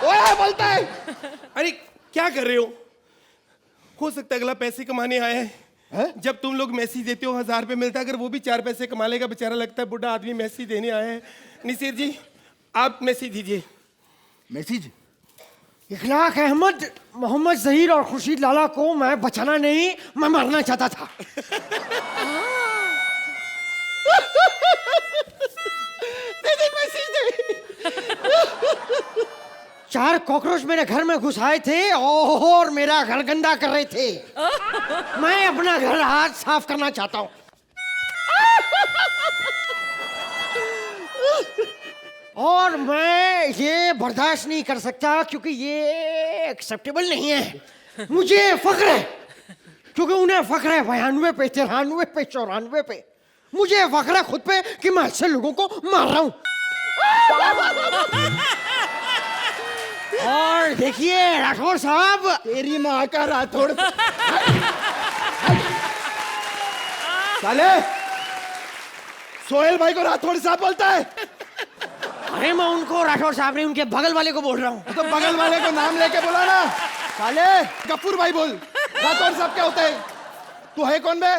ओए बोलता है। अरे क्या कर रहे हो सकता है अगला पैसे कमाने आया है, जब तुम लोग मैसेज देते हो 1000 रुपये मिलता है, अगर वो भी 4 पैसे कमा लेगा बेचारा, लगता है बुढ़ा आदमी मैसेज देने आया है। निसीर जी आप मैसेज दीजिए। मैसेज इखलाक अहमद, मोहम्मद जहीर और खुर्शीद लाला को मैं बचाना नहीं, मैं मारना चाहता था। चार कॉकरोच मेरे घर में घुस आए थे और मेरा घर गंदा कर रहे थे। मैं अपना घर हाथ साफ करना चाहता हूँ। और मैं ये बर्दाश्त नहीं कर सकता क्योंकि ये एक्सेप्टेबल नहीं है। मुझे फख्र है क्योंकि उन्हें फख्र है 92 पे, 93 पे, 94 पे। मुझे फख्र है खुद पे कि मैं ऐसे लोगों को मार रहा हूं। और देखिए राठौर साहब, तेरी माँ का राठौड़ साले सोहेल भाई को राठौड़ साहब बोलता है। अरे मैं उनको राठौर साहब नहीं, उनके बगल वाले को बोल रहा हूँ। तो बगल वाले को नाम लेके बोला ना। साले गफूर भाई बोल, राठौड़ साहब क्या होते हैं? तू है कौन बे?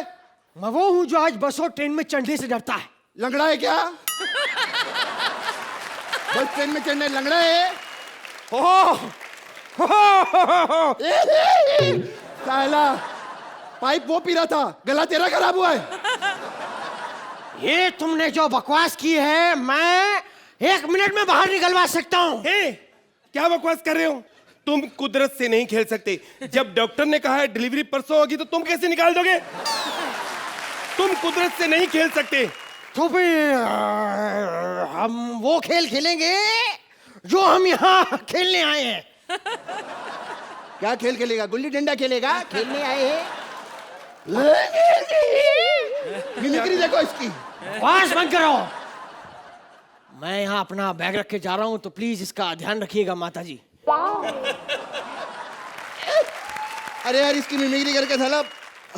मैं वो हूँ जो आज बस और ट्रेन में चढ़ने से डरता है। लंगड़ा है क्या? बस ट्रेन में चढ़ने लंगड़ा है? साला पाइप वो पी रहा था, गला तेरा खराब हुआ है। ये तुमने जो बकवास की है मैं 1 मिनट में बाहर निकलवा सकता हूँ। क्या बकवास कर रहे हो? तुम कुदरत से नहीं खेल सकते। जब डॉक्टर ने कहा है डिलीवरी परसों होगी तो तुम कैसे निकाल दोगे? तुम कुदरत से नहीं खेल सकते। तो फिर हम वो खेल खेलेंगे जो हम यहाँ खेलने आए हैं। क्या खेल खेलेगा? गुल्ली डंडा खेलेगा? खेलने आए हैं। मिमिक्री देखो इसकी। आवाज बंद करो। मैं यहाँ अपना बैग रख के जा रहा हूँ तो प्लीज इसका ध्यान रखिएगा माताजी। अरे यार इसकी मिमिक्री करके साला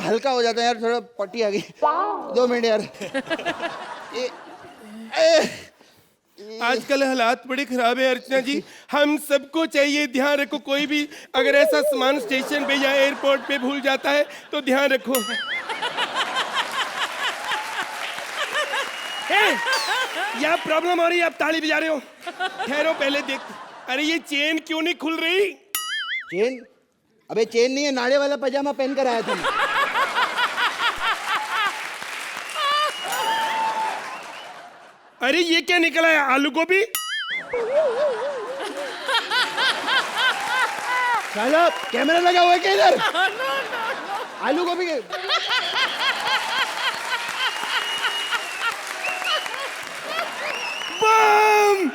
हल्का हो जाता है यार, थोड़ा पट्टी आ गई। 2 मिनट यार। आजकल हालात बड़े खराब है अर्चना जी। हम सबको चाहिए ध्यान रखो, कोई भी अगर ऐसा सामान स्टेशन पे या एयरपोर्ट पे भूल जाता है तो ध्यान रखो। क्या प्रॉब्लम हो रही है? आप ताली बजा रहे हो? ठहरो पहले देख। अरे ये चेन क्यों नहीं खुल रही? चेन? अबे चेन नहीं है, नाड़े वाला पजामा पहन कर आया था। अरे ये क्या निकला है? आलू गोभी? साला कैमरा लगा हुआ है क्या इधर? आलू गोभी के बम!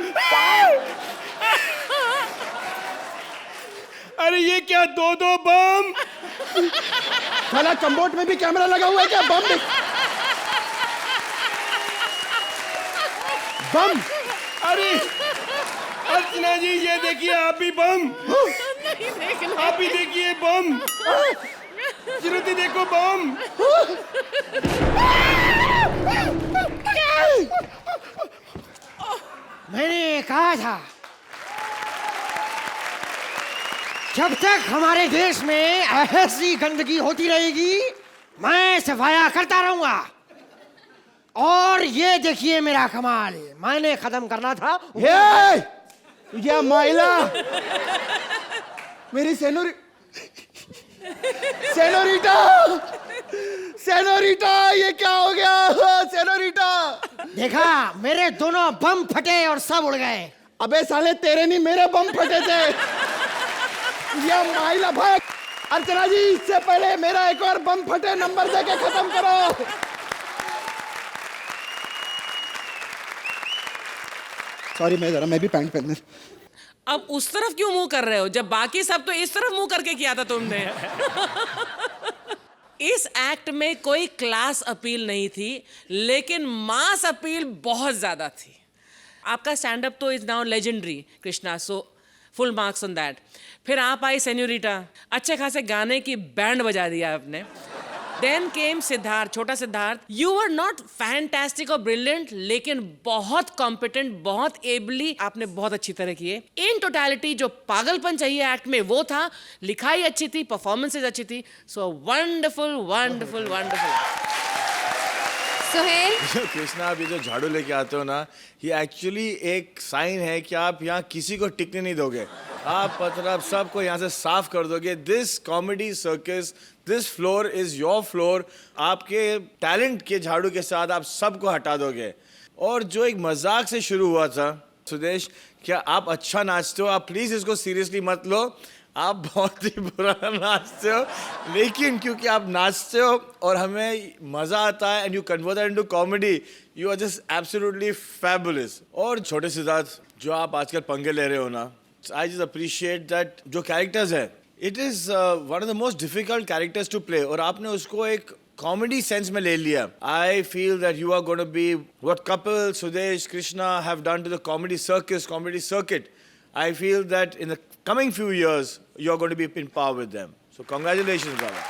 अरे ये क्या 2-2 बम? साला कम्बोर्ड में भी कैमरा लगा हुआ है क्या? बम भी? बम? अरे अर्चना जी ये देखिए आप भी बम। आप भी देखिए बम। श्रुति देखो बम। मैंने कहा था जब तक हमारे देश में ऐसी गंदगी होती रहेगी मैं सफाया करता रहूंगा। और ये देखिए मेरा कमाल, मैंने खत्म करना था। ये माइला मेरी सेनोरिटा, सेनोरिटा ये क्या हो गया? सेनोरिटा देखा मेरे दोनों बम फटे और सब उड़ गए। अबे साले तेरे नहीं मेरे बम फटे थे। ये माइला भाई। अर्चना जी इससे पहले मेरा एक और बम फटे नंबर देके खत्म करो। सॉरी मैं भी पैंट पहनने। अब उस तरफ क्यों मुंह कर रहे हो जब बाकी सब तो इस तरफ मुंह करके किया था तुमने? इस एक्ट में कोई क्लास अपील नहीं थी लेकिन मास अपील बहुत ज्यादा थी। आपका स्टैंड अप तो is now legendary Krishna, so full marks on that. फिर आप आई सेन्योरिटा, अच्छे खासे गाने की बैंड बजा दिया आपने। Then came Siddharth, छोटा Siddharth. You were not fantastic or brilliant, लेकिन बहुत competent, बहुत ably आपने बहुत अच्छी तरह किए. In totality जो पागलपन चाहिए एक्ट में वो था, लिखाई अच्छी थी, performances अच्छी थी. So wonderful, wonderful, wonderful. Suhail, Krishna, आप ये जो झाड़ू लेके आते हो ना, ये एक्चुअली एक साइन है कि आप यहाँ किसी को टिकने नहीं दोगे. आप मतलब सबको यहाँ से साफ कर दोगे. This comedy circus, this floor is your floor. आपके टैलेंट के झाड़ू के साथ आप सबको हटा दोगे. और जो एक मजाक से शुरू हुआ था, सुदेश, क्या आप अच्छा नाचते हो? आप प्लीज इसको सीरियसली मत लो. आप बहुत ही बुरा नाचते हो, लेकिन क्योंकि आप नाचते हो और हमें मजा आता है and you convert that into comedy, you are just absolutely fabulous. और छोटे सिद्धार्थ, जो आप आजकल पंगे ले रहे हो ना, आई जस्ट अप्रिशिएट दैट जो कैरेक्टर्स है, it is one of the most difficult characters to play, और आपने उसको एक कॉमेडी सेंस में ले लिया. I feel that you are going to be what Kapil, Sudesh, Krishna have done to the comedy circus, comedy circuit. I feel that in the coming few years, you're going to be in par with them. So congratulations, brother.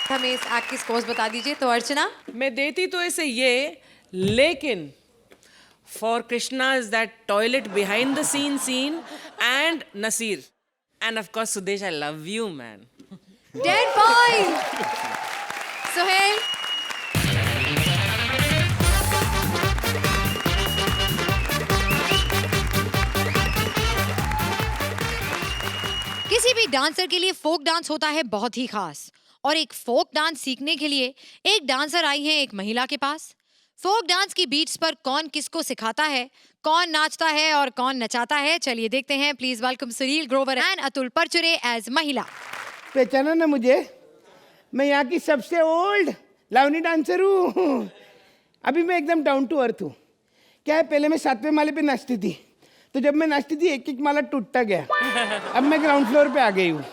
हमें इस एक्ट की स्कोर्स बता दीजिए. तो अर्चना, मैं देती तो इसे ये, लेकिन for Krishna is that toilet behind the scene and Nasir. And of course, Sudesh, I love you, man. 10 points. Suhail, किसी भी डांसर के लिए फोक डांस होता है बहुत ही खास, और एक फोक डांस सीखने के लिए एक डांसर आई है एक महिला के पास. फोक डांस की बीट्स पर कौन किसको सिखाता है, कौन नाचता है और कौन नचाता है, चलिए देखते हैं. Please welcome Sunil Grover and Atul Parchure as mahila. पहचाना ना मुझे? मैं यहाँ की सबसे ओल्ड लावनी डांसर हूँ. अभी मैं एकदम डाउन टू अर्थ हूँ. क्या है, पहले मैं 7वें माले पे नाचती थी, तो जब मैं नाचती थी एक एक माला टूटता गया. अब मैं ग्राउंड फ्लोर पे आ गई हूँ.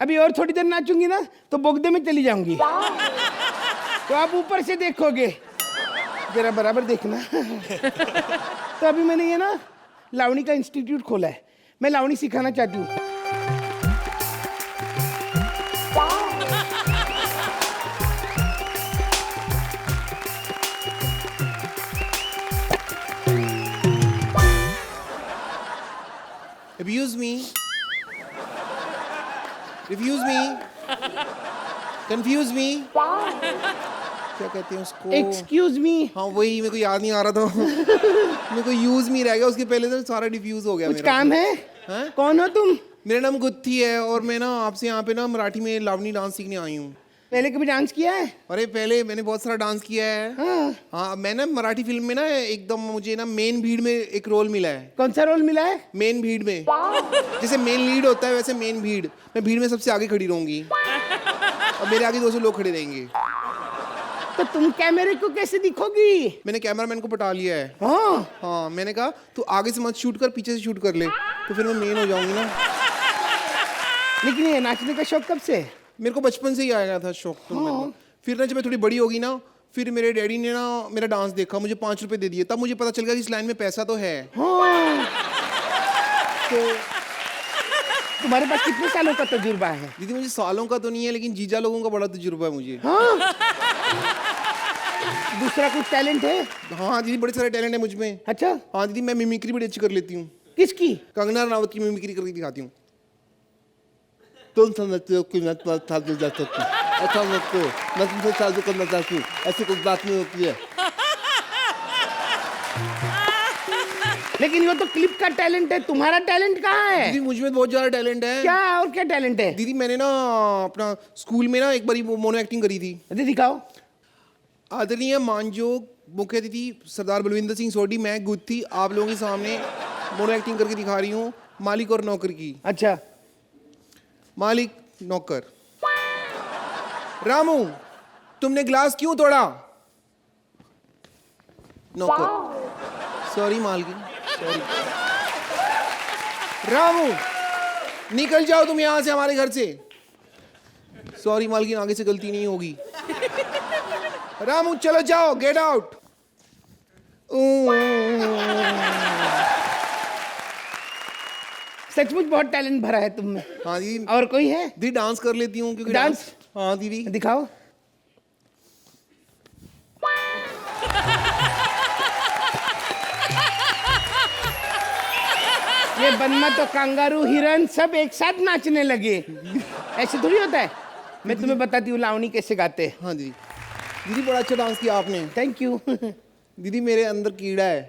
अभी और थोड़ी देर नाचूंगी ना तो बोगदे में चली जाऊंगी. तो आप ऊपर से देखोगे, जरा बराबर देखना. तो अभी मैंने ये ना लावणी का इंस्टीट्यूट खोला है. मैं लावणी सिखाना चाहती हूँ. Abuse me, refuse me, confuse me. क्या कहते हैं उसको? Excuse me. हाँ वही, मेरे को याद नहीं आ रहा था. मेरे को यूज मी रह गया, उसके पहले तो सारा डिफ्यूज हो गया. कुछ काम है? कौन हो तुम? मेरा नाम गुत्थी है और मैं ना आपसे यहाँ पे ना मराठी में लावनी डांस सीखने आई हूँ. पहले कभी डांस किया है? अरे पहले मैंने बहुत सारा डांस किया है. हाँ, मैं ना मराठी फिल्म में ना एकदम मुझे ना मेन भीड़ में एक रोल मिला है. कौन सा रोल मिला है? मेन भीड़ में. जैसे मेन लीड होता है वैसे मेन भीड़. मैं भीड़ में सबसे आगे खड़ी रहूंगी और मेरे आगे 200 लोग खड़े रहेंगे. तो तुम कैमरे को कैसे दिखोगी? मैंने कैमरामैन को पटा लिया है. हाँ, मैंने कहा तू आगे से मत शूट कर, पीछे से शूट कर ले, तो फिर मैं मेन हो जाऊंगी ना. लेकिन ये नाचने का शौक कब से? मेरे को बचपन से ही आया था शौक. तो फिर ना जब मैं थोड़ी बड़ी होगी ना, फिर मेरे डैडी ने ना मेरा डांस देखा, मुझे 5 रुपए दे दिए. तब मुझे पता चल गया कि इस लाइन में पैसा तो है. तो तुम्हारे पास कितने सालों का तजुर्बा है? दीदी मुझे सालों का तो नहीं है, लेकिन जीजा लोगों का बड़ा तजुर्बा है मुझे. दूसरा कुछ टैलेंट है? हाँ दीदी, बड़े सारे टैलेंट है मुझ में. अच्छा. हाँ दीदी, मैं मिमिक्री बड़ी अच्छी कर लेती हूँ. किसकी? कंगना रनावत की मिमिक्री करके दिखाती हूँ. तुम समझते हो कि मैं साधु जा सकती हूँ? ऐसा मत करो, मैं तुमसे साधु करना चाहती हूँ. ऐसी कोई बात नहीं होती है. लेकिन वो तो क्लिप का टैलेंट है. तुम्हारा टैलेंट कहाँ है? दीदी मुझ में बहुत ज्यादा टैलेंट है. क्या? और क्या टैलेंट है? दीदी मैंने ना अपना स्कूल में ना एक बारी मोनो एक्टिंग करी थी. दिखाओ. आदरणीय मानजोग मुख्य अतिथि सरदार बलविंदर सिंह सोडी, मैं गुत्थी आप लोगों के सामने मोनो एक्टिंग करके दिखा रही हूँ. मालिक और नौकर की. अच्छा. मालिक नौकर. रामू, तुमने ग्लास क्यों तोड़ा? नौकर. सॉरी मालकिन, सॉरी. रामू, निकल जाओ तुम यहां से, हमारे घर से. सॉरी मालकिन, आगे से गलती नहीं होगी. रामू चलो जाओ, गेट आउट. सचमुच बहुत टैलेंट भरा है तुम में. हाँ जी. और कोई है? दी डांस कर लेती हूँ क्योंकि डांस हाँ दीदी दिखाओ। ये बनमा तो कंगारू हिरन सब एक साथ नाचने लगे। ऐसे थोड़ी होता है। मैं तुम्हें बताती हूँ लावणी कैसे गाते हैं। हाँ दीदी। दीदी बड़ा अच्छा डांस किया आपने। Thank you. दीदी मेरे अंदर कीड़ा है।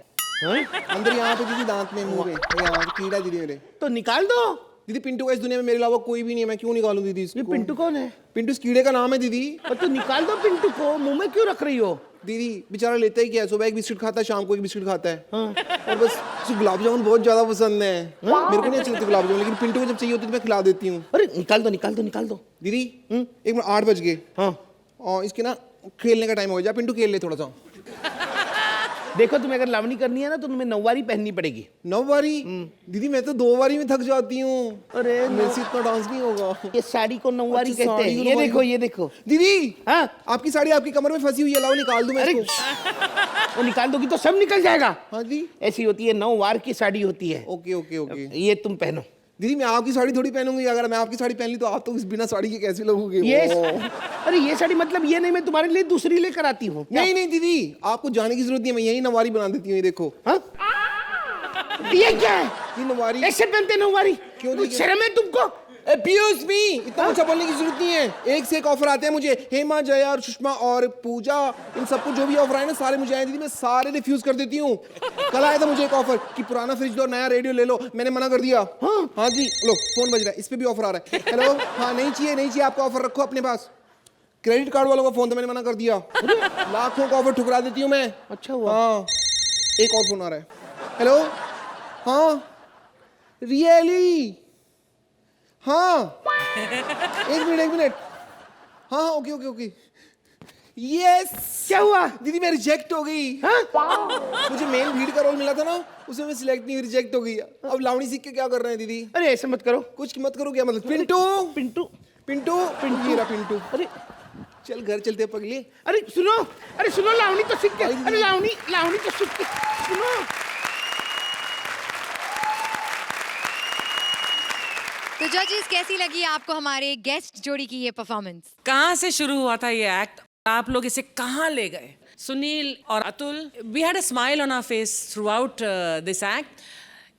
अंदर यहाँ पे दीदी, दांत में, मुंह में, यहाँ कीड़ा है दीदी मेरे। तो निकाल दो। दीदी पिंटू का इस दुनिया में मेरे अलावा कोई भी नहीं है, मैं क्यों निकालूं दीदी इसको? ये पिंटू कौन है? पिंटू इस कीड़े का नाम है दीदी। तो निकाल दो पिंटू को, मुंह में क्यों रख रही हो? दीदी बेचारा लेता ही क्या है, सुबह एक बिस्किट खाता है, शाम को एक बिस्किट खाता है। और बस उसे गुलाब जामुन बहुत ज्यादा पसंद है। मेरे को नहीं अच्छे लगते गुलाब जामुन, लेकिन पिंटू को जब चाहिए होती है तो मैं खिला देती हूँ। अरे निकाल दो, निकाल दो, निकाल दो। दीदी एक मिनट, 8 बज गए। हाँ, और इसके ना खेलने का टाइम हो गया। पिंटू खेल ले थोड़ा सा। देखो तुम्हें अगर लावणी करनी है ना तो तुम्हें 9 वारी पहननी पड़ेगी। 9 बारी? दीदी मैं तो 2 बारी में थक जाती हूँ। अरे मेरे से इतना डांस नहीं होगा। ये साड़ी को 9 वारी अच्छा, कहते साड़ी हैं। को ये 9 वारी। देखो, ये देखो। दीदी हाँ, आपकी साड़ी आपकी कमर में फंसी हुई है, लाओ निकाल दूं मैं अरे इसको। वो निकाल दोगी तो सब निकल जाएगा। हाँ जी, ऐसी होती है, 9 वार की साड़ी होती है। Okay okay okay. ये तुम पहनो। दीदी मैं आपकी साड़ी थोड़ी पहनूंगी, अगर मैं आपकी साड़ी पहन ली तो आप तो बिना साड़ी के कैसे लगोगे? ये अरे ये साड़ी मतलब ये नहीं, मैं तुम्हारे लिए दूसरी लेकर आती हूँ। नहीं नहीं दीदी, आपको जाने की जरूरत नहीं है, मैं यही नवारी बना देती हूँ। ये देखो। हाँ? ये क्या है? ये नवारी ऐसे पहनते 9 वारी? क्यों? कुछ शर्म है तुमको? Abuse me! इतना ऊंचा बोलने की जरूरत नहीं है। एक से एक ऑफर आते हैं मुझे। हेमा, जया और सुषमा और पूजा, इन सबको जो भी ऑफर आए ना सारे मुझे आए। दीदी मैं सारे रिफ्यूज कर देती हूँ। कल आया था मुझे एक ऑफर कि पुराना फ्रिज लो, नया रेडियो ले लो, मैंने मना कर दिया। हाँ जी, लो फोन बज रहा है, इस पे भी ऑफर आ रहा है। हेलो, हाँ नहीं चाहिए, नहीं चाहिए आपका ऑफर, रखो अपने पास। क्रेडिट कार्ड वालों का फोन था, मैंने मना कर दिया। लाखों का ऑफर ठुकरा देती हूँ मैं। अच्छा हुआ। हाँ, एक और फोन आ रहा है। हेलो, हाँ रियली? हाँ एक मिनट। हाँ ओके ओके ओके। यस। क्या हुआ? दीदी मैं रिजेक्ट हो गई। मुझे मेन भीड़ का रोल मिला था ना, उसमें मैं सिलेक्ट नहीं, रिजेक्ट हो गई। अब लावणी सीख के क्या कर रहे हैं दीदी? अरे ऐसे मत करो। कुछ मत करो क्या मतलब? पिंटू पिंटू पिंटू पिंटू ये रहा पिंटू। अरे चल घर चलते हैं पगली। अरे सुनो लावणी तो सीख के। अरे लावणी तो सीख के सुनो। तो जजेस, कैसी लगी आपको हमारे गेस्ट जोड़ी की ये परफॉर्मेंस? कहाँ से शुरू हुआ था ये एक्ट, आप लोग इसे कहाँ ले गए? सुनील और Atul, we had a smile on our face throughout this act.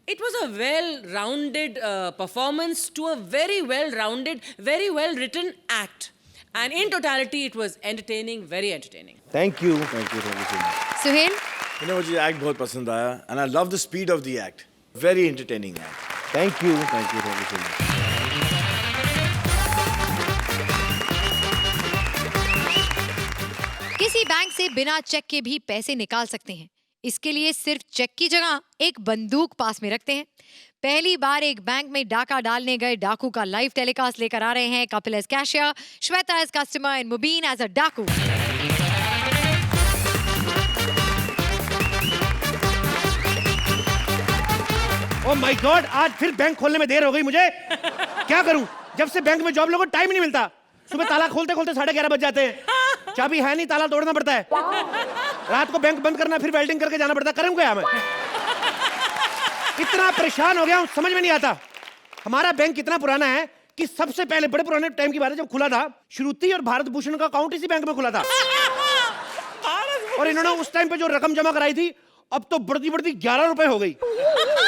It was a well-rounded performance to a very well-rounded, very well-written act. And in totality, it was entertaining, very entertaining. Thank you. Thank you so much. Suhail, मुझे एक्ट बहुत पसंद आया and I love the speed of the act. Very entertaining act. Thank you. Thank you so much. किसी बैंक से बिना चेक के भी पैसे निकाल सकते हैं। इसके लिए सिर्फ चेक की जगह एक बंदूक पास में रखते हैं। पहली बार एक बैंक में डाका डालने गए डाकू का लाइव टेलीकास्ट लेकर आ रहे हैं Kapil as cashier, Shweta as customer and Mubeen as a डाकू। ओह माय गॉड, आज फिर बैंक खोलने में देर हो गई मुझे। क्या करूं? जब से बैंक में जॉब लोगों को टाइम ही नहीं मिलता। सुबह ताला खोलते खोलते 11:30 बज जाते हैं। चाबी है नहीं, ताला तोड़ना पड़ता है। रात को बैंक बंद करना, फिर वेल्डिंग करके जाना पड़ता है। करूं क्या मैं? इतना परेशान हो गया हूं, समझ में नहीं आता। हमारा बैंक कितना पुराना है कि सबसे पहले बड़े पुराने टाइम की बात है, जब खुला था श्रुति और भारत भूषण का अकाउंट इसी बैंक में खुला था। और इन्होंने उस टाइम पे जो रकम जमा कराई थी, अब तो बढ़ती बढ़ती 11 रुपए हो गई।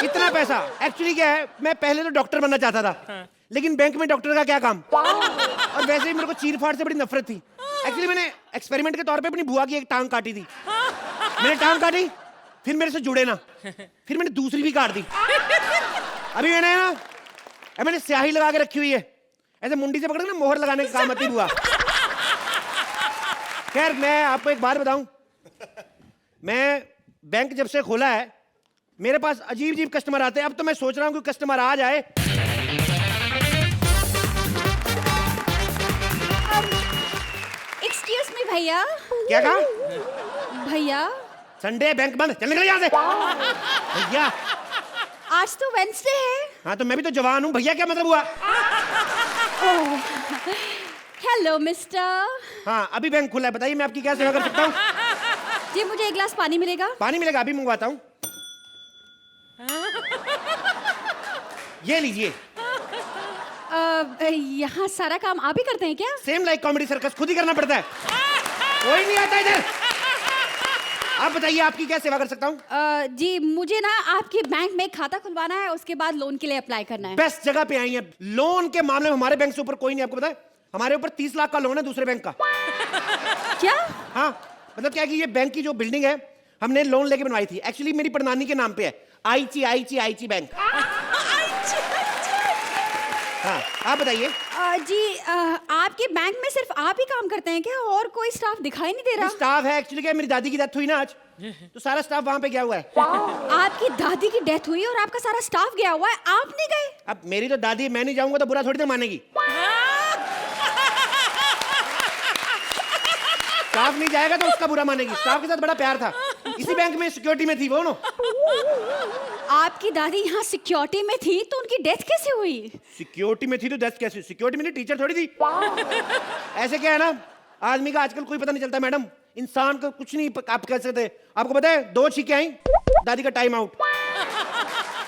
इतना पैसा। एक्चुअली क्या है, मैं पहले तो डॉक्टर बनना चाहता था, लेकिन बैंक में डॉक्टर का क्या काम। और वैसे ही मेरे को चीर फाड़ से बड़ी नफरत थी। एक्चुअली मैंने एक्सपेरिमेंट के तौर पे अपनी बुआ की एक टांग काटी थी। मैंने टांग काटी, फिर मेरे से जुड़े ना, फिर मैंने दूसरी भी काट दी। अभी मैंने स्याही लगा के रखी हुई है, ऐसे मुंडी से पकड़ के ना मोहर लगाने का काम आती बुआ। खैर मैं आपको एक बात बताऊं, मैं बैंक जब से खोला है मेरे पास अजीब अजीब कस्टमर आते हैं। अब तो मैं सोच रहा हूं कि कस्टमर आ जाए। एक्सक्यूज मी भैया। क्या कहा? भैया संडे बैंक बंद, चल निकल यहाँ से। भैया आज तो वेंसडे है। हाँ तो मैं भी तो जवान हूँ, भैया क्या मतलब हुआ? Hello mister. हाँ अभी बैंक खुला है, बताइए मैं आपकी क्या सेवा कर सकता हूँ? जी मुझे एक गिलास पानी मिलेगा? पानी मिलेगा, अभी मंगवाता हूँ। ये लीजिए। यहाँ सारा काम आप ही करते हैं क्या? सेम लाइक कॉमेडी सर्कस, खुद ही करना पड़ता है, कोई नहीं आता इधर। आप बताइए आपकी क्या सेवा कर सकता हूँ? जी मुझे ना आपके बैंक में खाता खुलवाना है, उसके बाद लोन के लिए अप्लाई करना है। बेस्ट जगह पे आई हैं। लोन के मामले में हमारे बैंक से ऊपर कोई नहीं, आपको पता है? हमारे ऊपर 30 लाख का लोन है दूसरे बैंक का। क्या? हाँ, मतलब क्या कि ये बैंक की जो बिल्डिंग है हमने लोन लेके बनवाई थी, एक्चुअली मेरी परनानी के नाम पे है, आईची बैंक। हाँ, आप बताइए। जी आपके बैंक में सिर्फ आप ही काम करते हैं क्या, और कोई स्टाफ दिखाई नहीं दे रहा? स्टाफ है, एक्चुअली क्या मेरी दादी की डेथ हुई ना आज, तो सारा स्टाफ वहां पे गया हुआ है। आपकी दादी की डेथ हुई और आपका सारा स्टाफ गया हुआ है, आप नहीं गए? अब मेरी तो दादी, मैं नहीं जाऊंगा तो बुरा थोड़ी ना मानेगी। स्टाफ नहीं जाएगा तो उसका बुरा मानेगी। स्टाफ के साथ बड़ा प्यार था, इसी बैंक में सिक्योरिटी में थी वो ना। आपकी दादी यहाँ सिक्योरिटी में थी तो उनकी डेथ कैसे हुई? सिक्योरिटी में थी तो डेथ कैसे? सिक्योरिटी में टीचर थोड़ी थी। ऐसे क्या है ना, आदमी का आजकल कोई पता नहीं चलता मैडम, इंसान को कुछ नहीं आप कह सकते। आपको पता है 2 छींकें आई, दादी का टाइम आउट।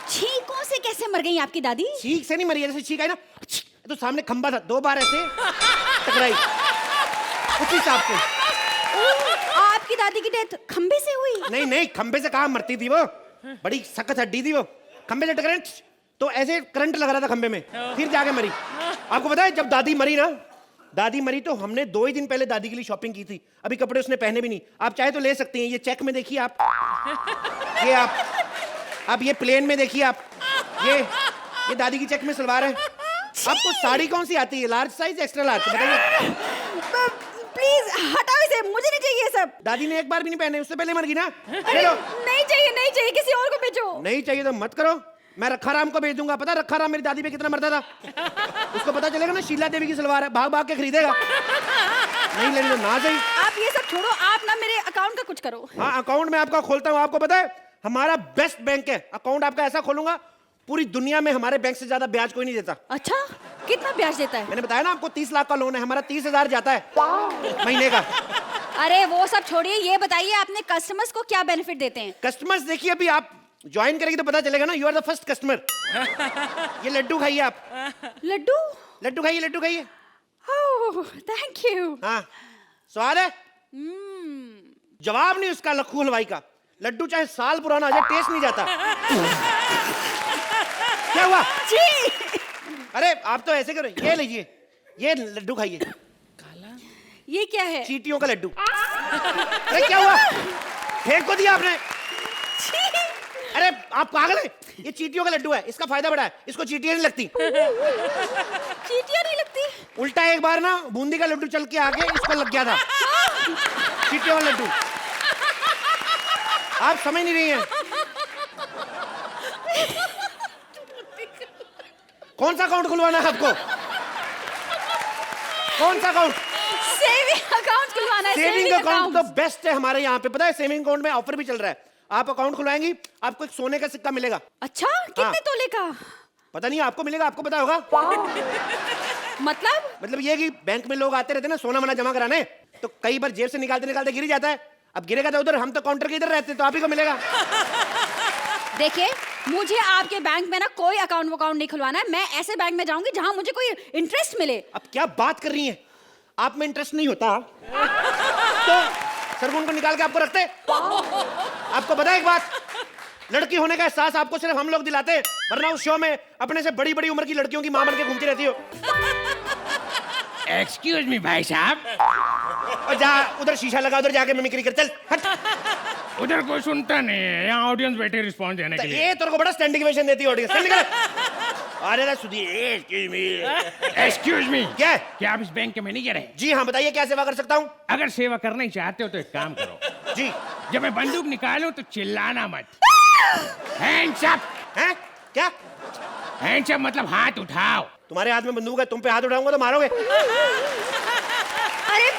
छींकों से कैसे मर गई आपकी दादी? छींक से नहीं मरी, जैसे छींक आई ना तो सामने खंबा था, 2 बार ऐसे टकराई, उसी हिसाब से। आपकी दादी की डेथ खंबे से हुई? नहीं, खंबे से कहाँ मरती थी वो, बड़ी सख्त हड्डी थी वो, खंबे से टकराई तो ऐसे करंट लग रहा था खंबे में, फिर जाके मरी। आपको पता है जब दादी मरी तो हमने 2 ही दिन पहले दादी के लिए शॉपिंग की थी, अभी कपड़े उसने पहने भी नहीं। आप चाहे तो ले सकती हैं, ये चेक में देखिए आप, ये आप ये प्लेन में देखिए आप, ये दादी की चेक में सलवार है। आपको साड़ी कौन सी आती है, लार्ज साइज एक्स्ट्रा लार्ज, बताइए? प्लीज हटाओ इसे, मुझे नहीं चाहिए सब। दादी ने एक बार भी नहीं पहने, उससे पहले मर गई ना। अरे नहीं चाहिए, किसी और को भेजो। नहीं चाहिए तो मत करो, मैं रखा राम को भेज दूंगा। पता रखा राम मेरी दादी पे कितना मरता था, उसको पता चलेगा ना शीला देवी की सलवार है, भाग भाग के खरीदेगा। नहीं लेनी तो ना सही। आप ये सब छोड़ो, आप ना मेरे अकाउंट का कुछ करो। हाँ, अकाउंट मैं आपका खोलता हूँ। आपको पता है हमारा बेस्ट बैंक है, अकाउंट आपका ऐसा खोलूंगा पूरी दुनिया में हमारे बैंक से ज्यादा ब्याज कोई नहीं देता। अच्छा, कितना ब्याज देता है? मैंने बताया ना आपको 30 लाख का लोन है, हमारा 30,000 जाता है महीने का। अरे वो सब छोड़िए, ये बताइए आपने कस्टमर्स को क्या बेनिफिट देते हैं? कस्टमर्स देखिए, अभी आप ज्वाइन करेंगे तो पता चलेगा ना, you are the first customer. ये लड्डू खाइए आप। लड्डू खाइए। Thank you. हाँ, स्वाद है? जवाब नहीं उसका लखू हलवाई का, लड्डू चाहे साल पुराना आ जाए टेस्ट नहीं जाता। क्या हुआ जी? अरे आप तो ऐसे करो, ये लीजिए, ये लड्डू खाइए। ये क्या है? चींटियों का लड्डू। अरे क्या हुआ, फेंक को दिया आपने? अरे आप पागल है, ये चींटियों का लड्डू है, इसका फायदा बड़ा है, इसको चींटियां नहीं लगती। चींटियां नहीं लगती? उल्टा एक बार ना बूंदी का लड्डू चल के आगे इसको लग गया था, चींटियों का लड्डू। आप समझ नहीं रही हैं। कौन सा अकाउंट खुलवाना है आपको? कौन सा अकाउंट? सेविंग अकाउंट खुलवाना है। सेविंग अकाउंट तो बेस्ट है हमारे यहाँ पे, पता है सेविंग अकाउंट में ऑफर भी चल रहा है। आप अकाउंट खुलवाएंगी आपको एक सोने का सिक्का मिलेगा। अच्छा, कितने तोले का? पता नहीं, आपको मिलेगा, आपको पता होगा। मतलब ये कि बैंक में लोग आते रहते हैं ना सोना वना जमा कराने, तो कई बार जेब से निकालते निकालते गिर जाता है। अब गिरेगा तो उधर, हम तो काउंटर के इधर रहते तो आप ही को मिलेगा। देखिए, मुझे आपके बैंक में ना कोई अकाउंट नहीं खुलवाना है। मैं ऐसे बैंक में जाऊंगी जहां मुझे कोई इंटरेस्ट मिले। अब क्या बात कर रही हैं, आप में इंटरेस्ट नहीं होता तो सरगुन को निकाल के आपको रखते। आपको पता है एक बात, लड़की होने का एहसास आपको सिर्फ हम लोग दिलाते हैं, वरना उस शो में अपने से बड़ी बड़ी उम्र की लड़कियों की मां बन के घूमती रहती हो। एक्सक्यूज मी भाई साहब। और जा उधर शीशा लगा, उधर जाके मिमिक्री कर, चल हट। उधर कोई सुनता नहीं है, यहाँ ऑडियंस बैठे रिस्पॉन्स देने के लिए। ये तेरे को बड़ा स्टैंडिंग ओवेशन देती है ऑडियंस। चल निकल। अरे ना सुधीर, एक्सक्यूज मी, क्या आप इस बैंक के मैनेजर हैं? जी हाँ, बताइए क्या सेवा कर सकता हूँ? अगर सेवा करना ही चाहते हो तो एक काम करो जी, जब मैं बंदूक निकालूं तो चिल्लाना मत। Hands up. हैं? क्या हैंड्स अप मतलब हाथ उठाओ। तुम्हारे हाथ में बंदूक है, तुम पे हाथ उठाऊंगा तो मारोगे। अरे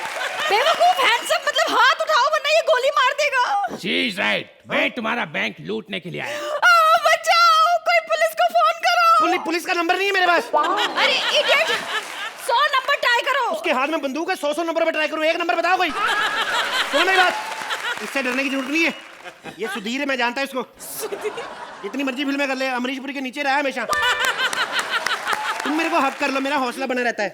बेवकूफ, हैंड्स अप मतलब हाथ उठाओ वरना ये गोली मार देगा। शी इज राइट, मैं तुम्हारा बैंक लूटने के लिए आया। बचाओ, कोई पुलिस को फोन करो। पुलिस का नंबर नहीं है मेरे पास। अरे इडियट, 100 नंबर ट्राई करो। उसके हाथ में बंदूक है, 100 नंबर पे ट्राई करूं, एक नंबर बताओ कोई। सुनो मेरी बात, इससे डरने की जरूरत नहीं है। ये सुधीर है, मैं जानता हूं इसको। जितनी मर्जी फिल्में कर ले, अमरीश पुरी के नीचे रहा है हमेशा। तुम मेरे को हक कर लो, मेरा हौसला बना रहता है।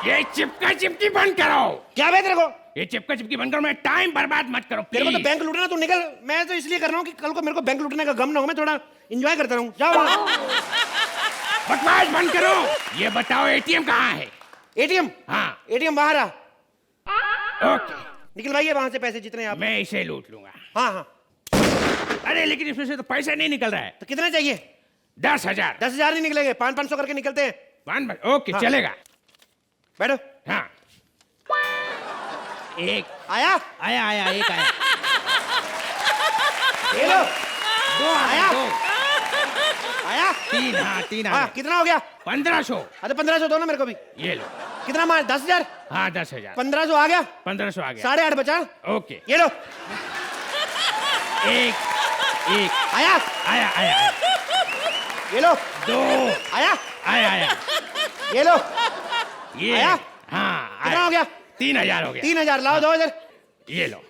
ये चिपका चिपकी बंद करो। क्या बे तेरे को? ये चिपका चिपकी बंद करो, मैं टाइम बर्बाद मत करो तेरे को तो please। बैंक लूटना, तू निकल। मैं तो इसलिए कर रहा हूँ कि कल को मेरे को बैंक लूटने का गम ना हो, मैं थोड़ा एंजॉय करता रहूँ। जाओ बकवास बंद करो। ये बताओ एटीएम कहाँ है? एटीएम? हाँ एटीएम बाहर आ। ओके, निकलवाइए वहां से पैसे जितने आप। मैं इसे लूट लूंगा। हाँ हाँ। अरे लेकिन इसमें से तो पैसा नहीं निकल रहा है। तो कितना चाहिए? 10,000। 10,000 नहीं निकलेंगे, 500 करके निकलते हैं। ओके हाँ। चलेगा। बैठो। हाँ एक आया? आया एक आया। ये लो। दो आया? दो। आया? तीन, हाँ तीन हाँ, आया। कितना हो गया? 1500। अरे 1500 दो ना मेरे को भी। ये लो। कितना मार? 10,000? हाँ 10,000। 1500 आ गया? 1500 आ गया। 8.5 बचा। ओके ये लो। एक आया? आया। ये लो। दो आया? आया। ये लो। ये आया? हाँ कितना हो गया? 3,000 हो गया। 3,000 लाओ, दो इधर। ये लो।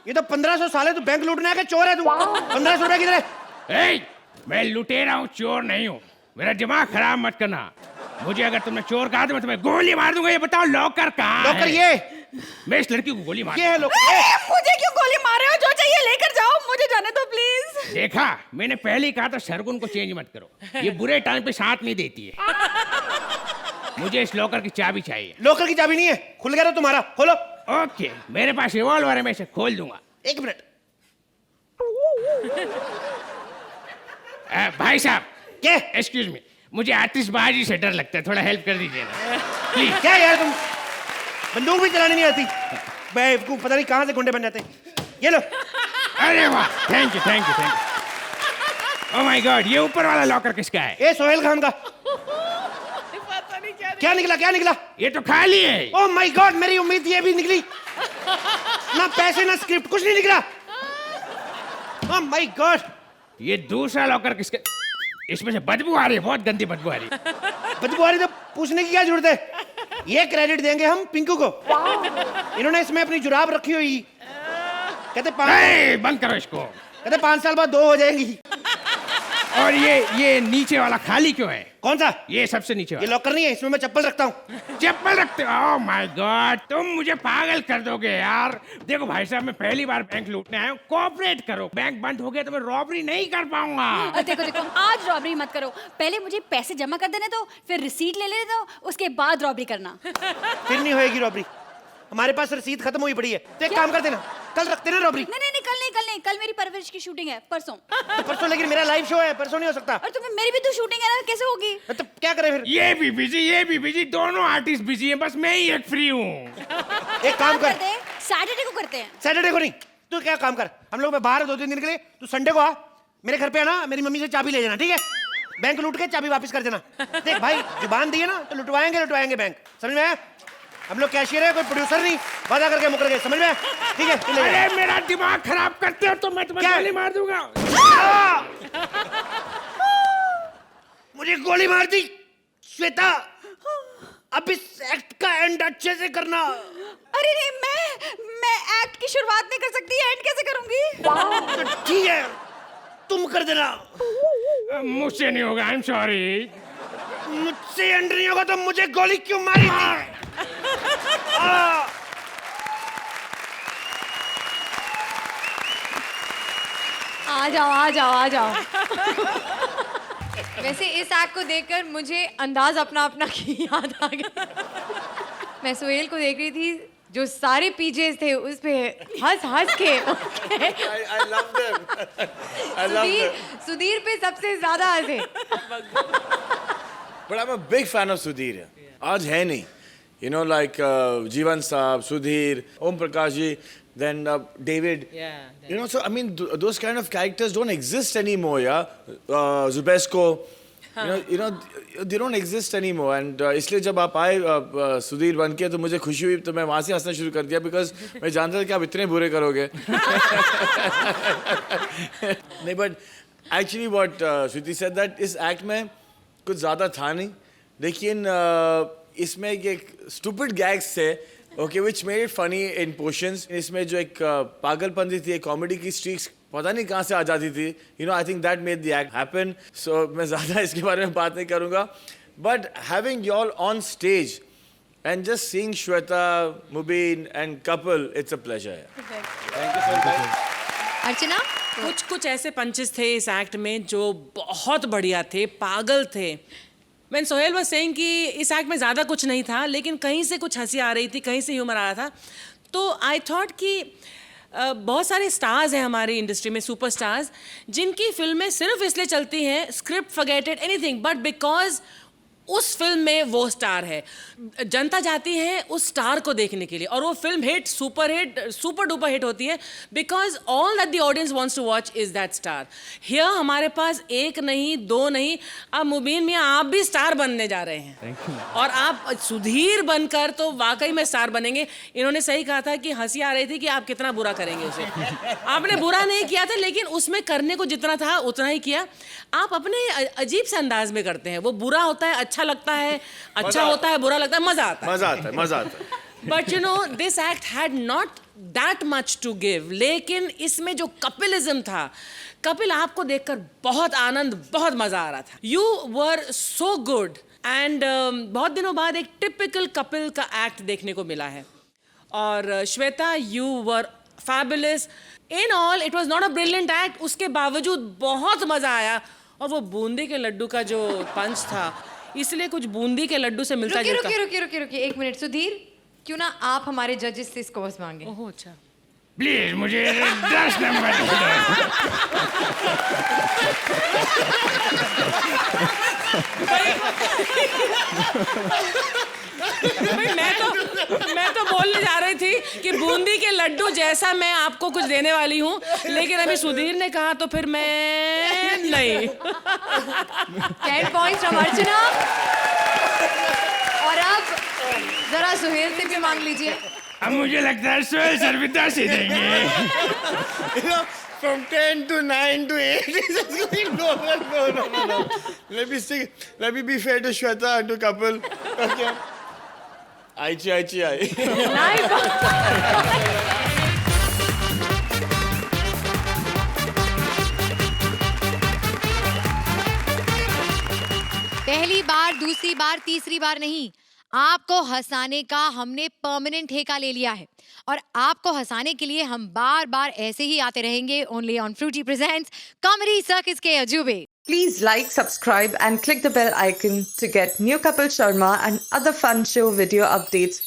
ये तो 1500 साले, तू बैंक लूटने आके चोर है तू। 1500 रुपए किधर है? ए, मैं लुटेरा हूँ, चोर नहीं हूँ। मेरा दिमाग खराब मत करना। मुझे अगर तुमने चोर कहा तो मैं तुम्हें गोली मार दूंगा। ये बताओ लॉकर कहाँ है? लॉकर ये। मैं इस लड़की को गोली मार। ये है लॉकर। मुझे क्यों गोली मार रहे हो? जो चाहिए लेकर जाओ, मुझे जाने दो प्लीज। देखा, मैंने पहले ही कहा था सरगुन को चेंज मत करो। ये बुरे टाइम पे साथ नहीं देती है। मुझे इस लॉकर की चाबी चाहिए। लॉकर की चाबी नहीं है, खुल गया तो तुम्हारा, खोलो। ओके, मेरे पास रिवॉल्वर है, मैं इसे खोल दूंगा। 1 मिनट। भाई साहब, क्या? एक्सक्यूज मी, मुझे आतिशबाजी से डर लगता है, थोड़ा हेल्प कर दीजिए ना प्लीज। क्या यार, तुम बंदूक भी चलानी नहीं आती? बेवकूफ, पता नहीं कहाँ से गुंडे बन जाते हैं। ये लो। अरे वाह, thank you. Oh my God, ये ऊपर वाला लॉकर किसका है? ये सोहेल खान का। क्या निकला? ये तो खाली है। ओह माय गॉड, मेरी उम्मीद ये भी निकली। ना पैसे ना स्क्रिप्ट, कुछ नहीं निकला। Oh my God. ये दूसरा लॉकर किसका? इसमें से बदबू आ रही है, बहुत गंदी बदबू आ रही है। बदबू आ रही तो पूछने की क्या जरूरत है? ये क्रेडिट देंगे हम पिंकू को। इन्होंने इसमें अपनी जुराब रखी हुई। कहते बंद करो इसको। कहते 5 साल बाद 2 हो जाएंगी। और ये नीचे वाला खाली क्यों है? कौन सा? ये सबसे नीचे ये वाला। लॉकर नहीं है, इसमें मैं चप्पल रखता हूँ। चप्पल रखते हो? ओह माय गॉड, तुम मुझे पागल कर दोगे यार। देखो भाई साहब, मैं पहली बार बैंक लूटने आया हूँ, कोऑपरेट करो। बैंक बंद हो गया तो मैं रॉबरी नहीं कर पाऊंगा। देखो, आज रॉबरी मत करो। पहले मुझे पैसे जमा कर देने दो, फिर रिसीट ले लेने दो, उसके बाद रॉबरी करना। फिर नहीं होएगी रॉबरी। हमारे पास रसीद खत्म हुई पड़ी है, तो एक काम कर देना, कल रखते ना रॉबरी। नहीं, कल मेरी परवरिश की शूटिंग है, परसों। तो परसों, लेकिन मेरा लाइव शो है, परसों नहीं हो सकता। और तुम्हें मेरी भी तो शूटिंग है ना, कैसे होगी? तो क्या करें फिर? ये भी बिजी, दोनों आर्टिस्ट बिजी हैं, बस मैं ही एक फ्री हूँ। एक काम कर, सैटरडे को करते हैं। सैटरडे को नहीं, तू क्या काम कर, हम लोग बाहर 2-3 दिन के लिए, तू संडे को आ, मेरे घर पे आना, मेरी मम्मी से चाबी ले जाना, ठीक है? बैंक लूट के चाबी वापस कर देना। देख भाई, जुबान दी है ना, तो लुटवाएंगे बैंक, समझ में आया? हम लोग कैशियर है, कोई प्रोड्यूसर नहीं, वादा करके मुकर गए, समझ में आया? ठीक है? अरे मेरा दिमाग खराब करते हो तो मैं तुम्हें गोली मार दूंगा। मुझे गोली मार दी। श्वेता, अब इस एक्ट का एंड अच्छे से करना। अरे नहीं, मैं एक्ट की शुरुआत नहीं कर सकती, एंड कैसे करूंगी? तो ठीक है, तुम कर देना। मुझसे नहीं होगा, आई एम सॉरी। मुझसे एंड नहीं होगा तो मुझे गोली क्यों मारी थी? आ जाओ। वैसे इस एक्ट को देखकर मुझे अंदाज अपना की याद आ गया। मैं सोहेल को देख रही थी, जो सारे पीजेस थे उस पे हंस के I love them. I love them. Sudhir पे सबसे ज्यादा हंसे। But I'm a big fan of Sudhir. आज है नहीं. You know, like Jeevan Saab, Sudhir, Om Prakash ji, then David. Yeah. You know, so I mean, those kind of characters don't exist anymore, yeah. Zubesco, you know, they don't exist anymore. And इसलिए जब आप आए सुधीर बन के, तो मुझे खुशी हुई, तो मैं वहाँ से हंसना शुरू कर दिया, because मैं जानता था कि आप इतने बुरे करोगे. नहीं, but actually what Shruti said, that इस act में कुछ ज़्यादा था नहीं, लेकिन इसमें एक stupid gags थे, okay, which made it funny in portions. इसमें जो एक पागलपंती थी, एक कॉमेडी की स्ट्रीक्स पता नहीं कहाँ से आ जाती थी, you know, I think that made the act happen. So मैं ज़्यादा इसके बारे में बात नहीं करूँगा. But having you all on stage and just seeing Shweta, Mubin and Kapil, it's a pleasure. Thank you so much. अर्चना, कुछ ऐसे पंचेस थे इस एक्ट में जो बहुत बढ़िया थे, पागल थे. मैं सोहेल वाज सेइंग कि इस एक्ट में ज़्यादा कुछ नहीं था, लेकिन कहीं से कुछ हंसी आ रही थी, कहीं से ह्यूमर आ रहा था. तो आई थॉट कि बहुत सारे स्टार्स हैं हमारी इंडस्ट्री में, सुपरस्टार्स, जिनकी फिल्में सिर्फ इसलिए चलती हैं, स्क्रिप्ट फॉरगेटेड एनीथिंग, बट बिकॉज उस फिल्म में वो स्टार है. जनता जाती है उस स्टार को देखने के लिए, और वो film hit, super duper hit होती है, because all that the audience wants to watch is that star. Here हमारे पास एक नहीं, दो नहीं, अब मुबीन मियाँ आप भी स्टार बनने जा रहे हैं. और आप सुधीर बनकर तो वाकई में स्टार बनेंगे. इन्होंने सही कहा था कि हंसी आ रही थी कि आप कितना बुरा करेंगे उसे. आपने बुरा नहीं किया था, लेकिन उसमें करने को जितना था उतना ही किया. आप अपने अजीब से अंदाज में करते हैं. वो बुरा होता है, अच्छा लगता है, अच्छा होता है, बुरा लगता है, मजा आता है. मजा आता है. But you know this act had not that much to give. लेकिन इसमें जो कपिलिज्म था, कपिल आपको देखकर बहुत आनंद, बहुत मजा आ रहा था. You were so good. And बहुत दिनों बाद एक टिपिकल कपिल का एक्ट देखने को मिला है. और Shweta, you were fabulous. In all it was not a brilliant act, उसके बावजूद बहुत मजा आया. और वो बूंदी के लड्डू का जो पंच था, इसलिए कुछ बूंदी के लड्डू से मिलता जुलता. रुकिए एक मिनट. सुधीर, क्यों ना आप हमारे जजेस से स्कोर्स मांगे? ओह अच्छा. प्लीज मुझे 10 नंबर भाई मैं तो बोलने जा रही थी कि बूंदी के लड्डू जैसा मैं आपको कुछ देने वाली हूँ, लेकिन अभी सुधीर ने कहा तो फिर मैं नहीं. 10 पॉइंट्स फ्रॉम अर्चना. और अब जरा सुहेल से भी मांग लीजिए. अब मुझे लगता है सोहेल सर भी 10 ही देंगे. From 10 to 9 to 8, it's just going no. Let me be fair to Shweta and to Kapil. Okay. Aichi. पहली बार, दूसरी बार, तीसरी बार नहीं, आपको हंसाने का हमने परमानेंट ठेका ले लिया है. और आपको हंसाने के लिए हम बार बार ऐसे ही आते रहेंगे, only on Frooti presents comedy circus के अजूबे. Please like, subscribe and click the bell icon to get new Kapil Sharma and other fun show video updates